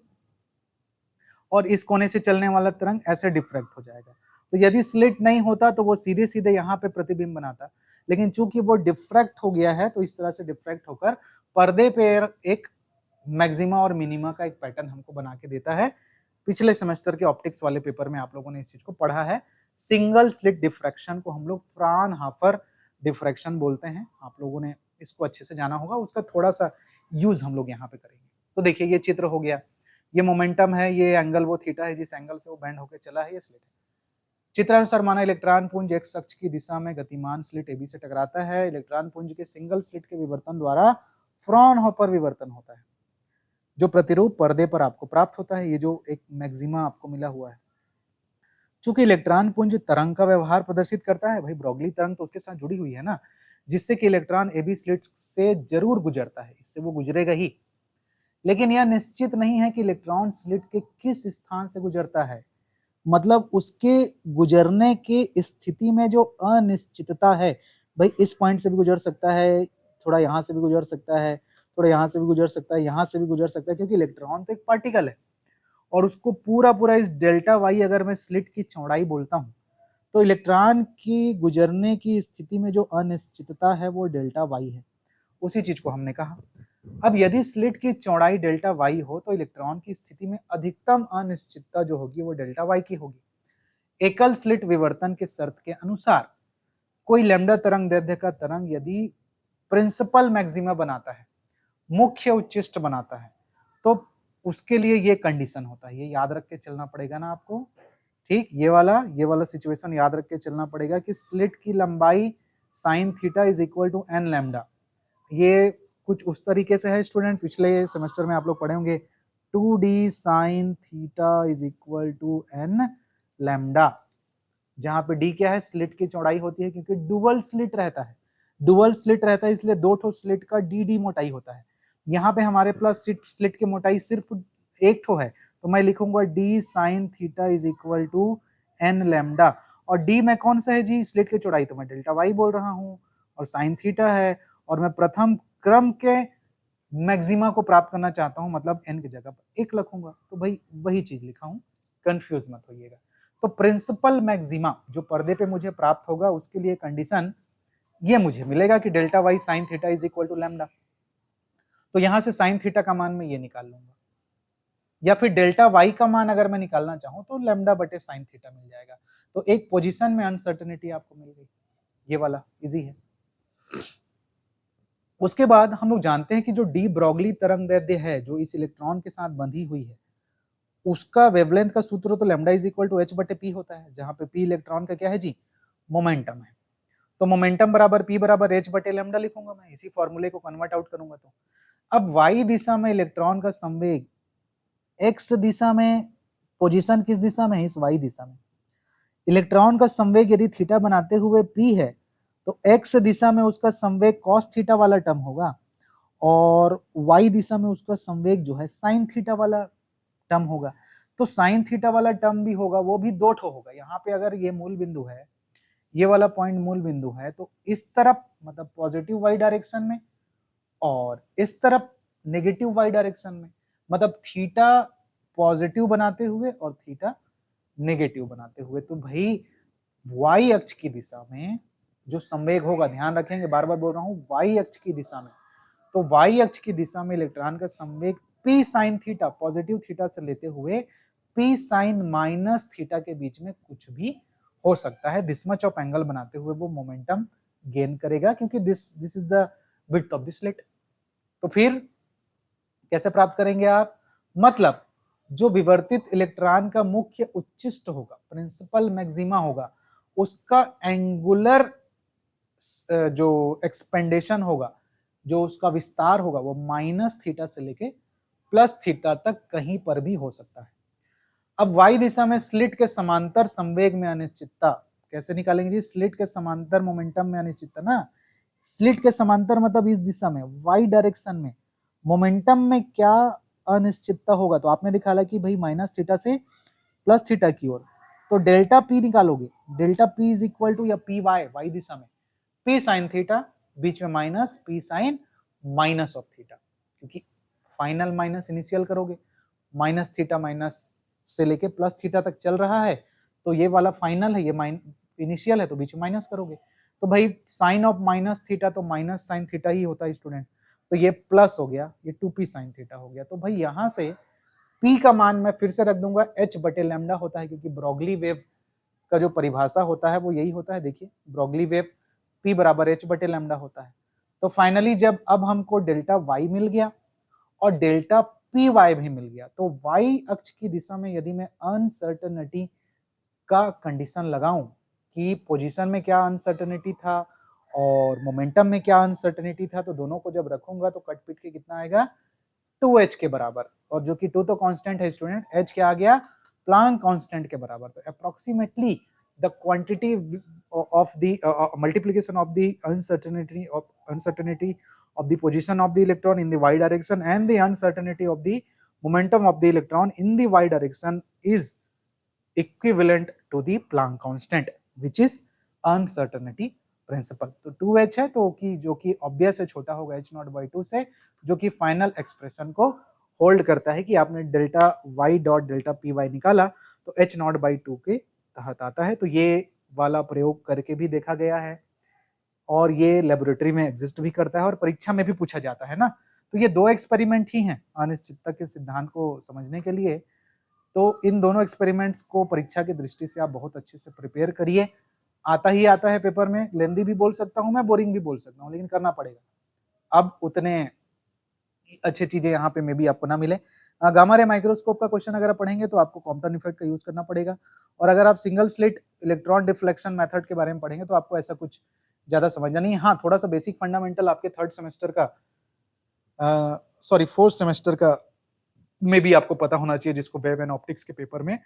[SPEAKER 1] और इस कोने से चलने वाला तरंग ऐसे डिफ्रैक्ट हो जाएगा। तो यदि स्लिट नहीं होता तो वो सीधे सीधे यहाँ पे प्रतिबिंब बनाता, लेकिन चूंकि वो डिफ्रैक्ट हो गया है तो इस तरह से डिफ्रैक्ट होकर पर्दे पे एक मैक्सिमा और मिनिमा का एक पैटर्न हमको बना के देता है। पिछले सेमेस्टर के ऑप्टिक्स वाले पेपर में आप लोगों ने इस चीज को पढ़ा है। सिंगल स्लिट डिफ्रैक्शन को हम लोग फ्राउनहोफर डिफ्रैक्शन बोलते हैं। आप लोगों ने
[SPEAKER 2] इसको अच्छे से जाना होगा, उसका थोड़ा सा यूज हम लोग यहाँ पे करेंगे। तो देखिए ये चित्र हो गया, ये मोमेंटम है, ये एंगल वो थीटा है जिस एंगल से वो बेंड होकर चला है, ये स्लिट है। चित्रानुसार माना इलेक्ट्रॉन पुंज एक्स अक्ष की दिशा में गतिमान स्लिट AB से टकराता है। इलेक्ट्रॉन पुंज के सिंगल स्लिट के विवर्तन द्वारा फ्रॉनहोफर विवर्तन होता है, जो प्रतिरूप पर्दे पर आपको प्राप्त होता है। ये जो एक मैक्सिमा आपको मिला हुआ है, चूंकि इलेक्ट्रॉन पुंज तरंग का व्यवहार प्रदर्शित करता है, भाई ब्रोगली तरंग तो उसके साथ जुड़ी हुई है ना, जिससे कि इलेक्ट्रॉन AB स्लिट से जरूर गुजरता है, इससे वो गुजरेगा ही, लेकिन यह निश्चित नहीं है कि इलेक्ट्रॉन स्लिट के किस स्थान से गुजरता है। मतलब उसके गुजरने की स्थिति में जो अनिश्चितता है, भाई इस पॉइंट से भी गुजर सकता है, थोड़ा यहाँ से भी गुजर सकता है, थोड़ा यहाँ से भी गुजर सकता है, यहाँ से भी गुजर सकता है, क्योंकि इलेक्ट्रॉन तो एक पार्टिकल है और उसको पूरा पूरा इस डेल्टा वाई अगर मैं स्लिट की चौड़ाई बोलता हूँ, तो इलेक्ट्रॉन की गुजरने की स्थिति में जो अनिश्चितता है वो डेल्टा वाई है, उसी चीज को हमने कहा। अब यदि स्लिट की चौड़ाई डेल्टा वाई हो तो इलेक्ट्रॉन की स्थिति में अधिकतम अनिश्चितता जो होगी वो डेल्टा वाई की होगी। एकल स्लिट विवर्तन के शर्त के अनुसार कोई लैम्डा तरंग दैर्ध्य का तरंग यदि प्रिंसिपल मैक्सिमा बनाता है, मुख्य उच्चिष्ट बनाता है, तो उसके लिए ये कंडीशन होता है, ये याद रख के चलना पड़ेगा ना आपको, ठीक। ये वाला सिचुएशन याद रख के चलना पड़ेगा कि स्लिट की लंबाई sine theta is equal to n lambda. ये कुछ उस तरीके से है स्टूडेंट, पिछले सेमेस्टर में आप लोग पढ़े होंगे 2d sine theta is equal to n lambda, जहां पे d क्या है, स्लिट की चौड़ाई होती है, क्योंकि डुअल स्लिट रहता है, डुअल स्लिट रहता है इसलिए दो ठो स्लिट का डी मोटाई होता है। यहाँ पे हमारे पास स्लिट की मोटाई सिर्फ एक ठो है, तो मैं लिखूंगा d sine theta is equal to n lambda, और d में कौन सा है जी, स्लिट की चौड़ाई, तो मैं डेल्टा वाई बोल रहा हूँ, और साइन थीटा है, और मैं प्रथम क्रम के मैक्सिमा को प्राप्त करना चाहता हूं, मतलब n की जगह पर एक रखूंगा, तो भाई वही चीज लिखा हूं, कंफ्यूज मत होइएगा। तो प्रिंसिपल मैक्सिमा जो पर्दे पे मुझे प्राप्त होगा उसके लिए कंडीशन ये मुझे मिलेगा कि delta y sine theta is equal to lambda, तो यहां से साइन थीटा का मान मैं ये निकाल लूंगा, या फिर डेल्टा वाई का मान अगर मैं निकालना चाहूं तो लैम्डा बटे साइन थीटा मिल जाएगा। तो एक पोजीशन में अनसर्टेनिटी आपको मिल गई, ये वाला इजी है। उसके बाद हम लोग जानते हैं कि जो डी ब्रोगली तरंगदैर्ध्य है जो इस इलेक्ट्रॉन के साथ बंधी हुई है, उसका वेवलेंथ का सूत्र तो lambda is equal to h बटे पी होता है, जहां पे पी इलेक्ट्रॉन का क्या है जी, मोमेंटम है। तो मोमेंटम बराबर पी बराबर एच बटे लैम्डा लिखूंगा मैं, इसी फॉर्मूले को कन्वर्ट आउट करूंगा। तो अब वाई दिशा में इलेक्ट्रॉन का संवेग एक्स दिशा में, पोजीशन किस दिशा में है, इस वाई दिशा में। इलेक्ट्रॉन का संवेग यदि थीटा बनाते हुए पी है तो एक्स दिशा में उसका संवेग कॉस थीटा वाला टर्म होगा, और वाई दिशा में उसका संवेग जो है साइन थीटा वाला टर्म होगा। तो साइन थीटा वाला टर्म भी होगा, वो भी दो ठो होगा। यहाँ पे अगर ये मूल बिंदु है, ये वाला पॉइंट मूल बिंदु है, तो इस तरफ मतलब पॉजिटिव वाई डायरेक्शन में, और इस तरफ नेगेटिव वाई डायरेक्शन में, मतलब थीटा पॉजिटिव बनाते हुए और थीटा नेगेटिव बनाते हुए। तो भाई वाई अक्ष की दिशा में जो संवेग होगा, ध्यान रखेंगे, बार बार बोल रहा हूं, वाई अक्ष की दिशा में, तो वाई अक्ष की दिशा में इलेक्ट्रॉन का संवेग P sine theta, positive theta से लेते हुए पी साइन माइनस थीटा के बीच में कुछ भी हो सकता है। दिस मच ऑफ एंगल बनाते हुए वो मोमेंटम गेन करेगा, क्योंकि this is the width of the slit. तो फिर कैसे प्राप्त करेंगे आप, मतलब जो विवर्तित इलेक्ट्रॉन का मुख्य उच्चिष्ट होगा, प्रिंसिपल मैक्सिमा होगा, उसका एंगुलर जो एक्सपेंडेशन होगा, जो उसका विस्तार होगा, वो माइनस थीटा से लेके प्लस थीटा तक कहीं पर भी हो सकता है। अब वाई दिशा में स्लिट के समांतर संवेग में अनिश्चितता कैसे निकालेंगे जी, स्लिट के समांतर मोमेंटम में अनिश्चितता ना, स्लिट के समांतर मतलब इस दिशा में वाई डायरेक्शन में मोमेंटम में क्या अनिश्चितता होगा, तो आपने दिखाया कि भाई माइनस थीटा से प्लस थीटा की ओर, तो डेल्टा पी निकालोगे, delta P is equal to या पी वाई, वाई दिशा में पी साइन थीटा, बीच में minus p sine minus of theta, क्योंकि फाइनल माइनस इनिशियल करोगे, माइनस थीटा माइनस से लेके प्लस थीटा तक चल रहा है, तो ये वाला फाइनल है, ये इनिशियल है, तो बीच में माइनस करोगे, तो भाई साइन ऑफ माइनस थीटा तो माइनस साइन थीटा ही होता है स्टूडेंट, तो ये प्लस हो गया, ये 2p साइन थीटा हो गया। तो भाई यहां से p का मान मैं फिर से रख दूंगा h बटे लैम्डा होता है, क्योंकि ब्रोगली वेव का जो परिभाषा होता है वो यही होता है। देखिए ब्रोगली वेव p बराबर h बटे लैम्डा होता है, तो फाइनली जब अब हमको डेल्टा वाई मिल गया और डेल्टा पी वाई भी मिल गया, तो वाई अक्ष की दिशा में यदि मैं अनसर्टेनिटी का कंडीशन लगाऊं कि पोजीशन में क्या अनसर्टेनिटी था और मोमेंटम में क्या अनसर्टेनिटी था, तो दोनों को जब रखूंगा तो कट पिट के कितना आएगा 2h के बराबर, और जो कि 2 तो कांस्टेंट है स्टूडेंट, h क्या आ गया प्लांक कांस्टेंट के बराबर। तो approximately the quantity of the multiplication of the uncertainty of the position of the electron in the y direction and the uncertainty of the momentum of the electron in the y direction is equivalent to the Planck constant which is uncertainty principle। तो 2h है तो कि जो कि obvious है छोटा होगा h not by 2 से, जो कि फाइनल एक्सप्रेशन को होल्ड करता है कि आपने delta y dot delta p y निकाला तो h नॉट बाई 2 के तहत आता है। तो ये वाला प्रयोग करके भी देखा गया है और ये लेबोरेटरी में एग्जिस्ट भी करता है और परीक्षा में भी पूछा जाता है ना। तो ये 2 एक्सपेरिमेंट ही हैं अनिश्चितता के सिद्धांत को समझने के लिए। तो इन दोनों एक्सपेरिमेंट्स को परीक्षा की दृष्टि से आप बहुत अच्छे से प्रिपेयर करिए। आता ही आता है पेपर में, लेंदी भी बोल सकता हूँ मैं, बोरिंग भी बोल सकता हूँ, लेकिन करना पड़ेगा। अब उतने अच्छी चीजें यहाँ पे मे भी आपको ना मिले। गामा रे माइक्रोस्कोप का क्वेश्चन अगर आप पढ़ेंगे तो आपको कॉम्पटन इफेक्ट का यूज करना पड़ेगा, और अगर आप single slit electron deflection method के बारे में पढ़ेंगे तो आपको ऐसा कुछ ज्यादा समझना नहीं। हाँ, थोड़ा सा बेसिक फंडामेंटल आपके थर्ड सेमेस्टर का फोर्थ सेमेस्टर का में भी आपको पता होना चाहिए, जिसको वेव एंड ऑप्टिक्स के पेपर में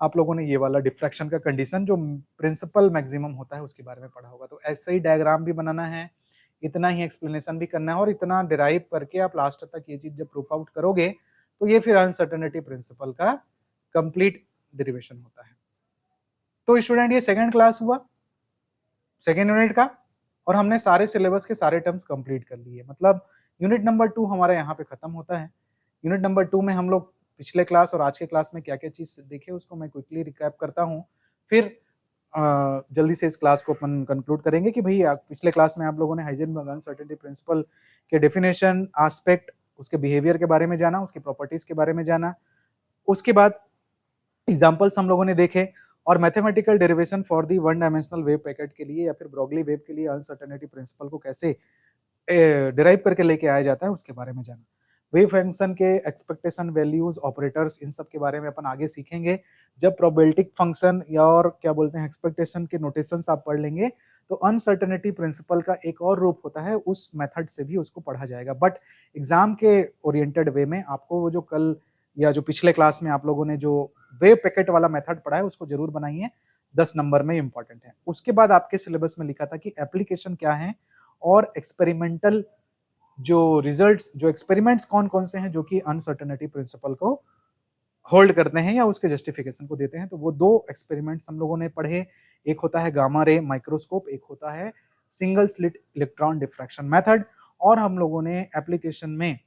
[SPEAKER 2] आप लोगों ने ये वाला डिफ्रैक्शन का कंडीशन जो प्रिंसिपल मैक्सिमम होता है उसके बारे में पढ़ा होगा। तो ऐसे ही डायग्राम भी बनाना है, इतना ही एक्सप्लेनेशन भी करना है, और इतना डिराइव करके आप लास्ट तक ये चीज जब प्रूफ आउट करोगे तो ये फिर अनसर्टेनिटी प्रिंसिपल का कंप्लीट डेरिवेशन होता है। तो स्टूडेंट ये सेकेंड क्लास हुआ सेकेंड यूनिट का, और हमने सारे सिलेबस के सारे टर्म्स कंप्लीट कर लिए। मतलब यूनिट नंबर 2 हमारा यहाँ पे खत्म होता है। यूनिट नंबर 2 में हम लोग पिछले क्लास और आज के क्लास में क्या क्या चीज देखे उसको मैं क्विकली रिकैप करता हूँ, फिर जल्दी से इस क्लास को अपन कंक्लूड करेंगे कि भाई पिछले क्लास में आप लोगों ने हाइजेनबर्ग अनसर्टेनिटी प्रिंसिपल के डेफिनेशन, एस्पेक्ट, उसके बिहेवियर के बारे में जाना, उसकी प्रॉपर्टीज के बारे में जाना, उसके बाद एग्जाम्पल्स हम लोगों ने देखे, और mathematical derivation for the one dimensional wave packet के लिए या फिर ब्रॉगली वेव के लिए अनसर्टेनिटी प्रिंसिपल को कैसे डिराइव करके लेके आया जाता है उसके बारे में जाना। वेव फंक्शन के एक्सपेक्टेशन वैल्यूज, ऑपरेटर्स, इन सब के बारे में अपन आगे सीखेंगे। जब प्रोबेबिलिटी फंक्शन या और क्या बोलते हैं एक्सपेक्टेशन के नोटेशंस आप पढ़ लेंगे तो अनसर्टेनिटी प्रिंसिपल का एक और रूप होता है, उस मेथड से भी उसको पढ़ा जाएगा। बट एग्जाम के ओरिएंटेड वे में आपको वो जो कल या जो पिछले क्लास में आप लोगों ने जो वेव पैकेट वाला मेथड पढ़ा है उसको जरूर बनाइए, 10 नंबर में इंपॉर्टेंट है। उसके बाद आपके सिलेबस में लिखा था कि एप्लीकेशन क्या है और एक्सपेरिमेंटल जो रिजल्ट्स, जो एक्सपेरिमेंट्स कौन कौन से हैं जो कि अनसर्टेनिटी प्रिंसिपल को होल्ड करते हैं या उसके जस्टिफिकेशन को देते हैं। तो वो 2 एक्सपेरिमेंट्स हम लोगों ने पढ़े, एक होता है गामा रे माइक्रोस्कोप, एक होता है single slit electron diffraction method, और हम लोगों ने एप्लीकेशन में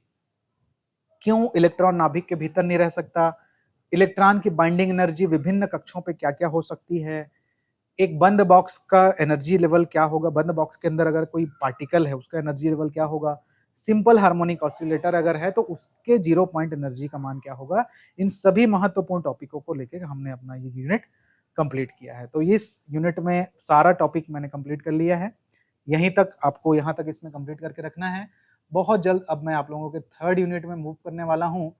[SPEAKER 2] क्यों इलेक्ट्रॉन नाभिक के भीतर नहीं रह सकता, इलेक्ट्रॉन की बाइंडिंग एनर्जी विभिन्न कक्षों पे क्या क्या हो सकती है, एक बंद बॉक्स का एनर्जी लेवल क्या होगा, बंद बॉक्स के अंदर अगर कोई पार्टिकल है उसका एनर्जी लेवल क्या होगा, सिंपल हार्मोनिक ऑसिलेटर अगर है तो उसके 0 पॉइंट एनर्जी का मान क्या होगा। इन सभी महत्वपूर्ण टॉपिकों को लेकर हमने अपना ये यूनिट कंप्लीट किया है। तो इस यूनिट में सारा टॉपिक मैंने कंप्लीट कर लिया है, यहीं तक आपको यहाँ तक इसमें कंप्लीट करके रखना है। बहुत जल्द अब मैं आप लोगों के थर्ड यूनिट में मूव करने वाला हूँ।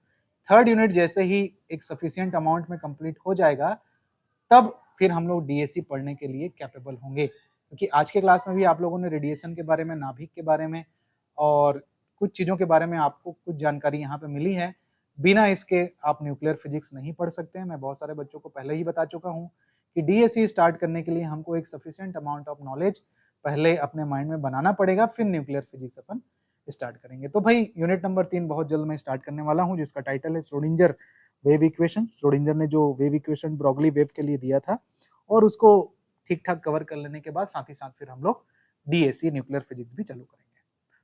[SPEAKER 2] थर्ड यूनिट जैसे ही एक सफिशिएंट अमाउंट में कंप्लीट हो जाएगा तब फिर हम लोग डीएससी पढ़ने के लिए कैपेबल होंगे, क्योंकि आज के क्लास में भी आप लोगों ने रेडिएशन के बारे में, नाभिक के बारे में और कुछ चीज़ों के बारे में आपको कुछ जानकारी यहाँ पे मिली है। बिना इसके आप न्यूक्लियर फिजिक्स नहीं पढ़ सकते हैं। मैं बहुत सारे बच्चों को पहले ही बता चुका हूँ कि डीएससी स्टार्ट करने के लिए हमको एक सफिशिएंट अमाउंट ऑफ नॉलेज पहले अपने माइंड में बनाना पड़ेगा, फिर न्यूक्लियर फिजिक्स अपन स्टार्ट करेंगे। तो भाई यूनिट नंबर 3 बहुत जल्द मैं स्टार्ट करने वाला हूँ, जिसका टाइटल है श्रोडिंजर वेव इक्वेशन। श्रोडिंजर ने जो वेव इक्वेशन ब्रॉगली वेव के लिए दिया था और उसको ठीक ठाक कवर कर लेने के बाद साथ ही साथ फिर हम लोग डीएससी न्यूक्लियर फिजिक्स भी चालू करेंगे।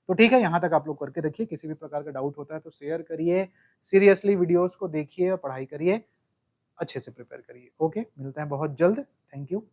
[SPEAKER 2] तो ठीक है, यहाँ तक आप लोग करके रखिए। किसी भी प्रकार का डाउट होता है तो शेयर करिए, सीरियसली वीडियोस को देखिए और पढ़ाई करिए, अच्छे से प्रिपेयर करिए। ओके, मिलते हैं बहुत जल्द। Thank you.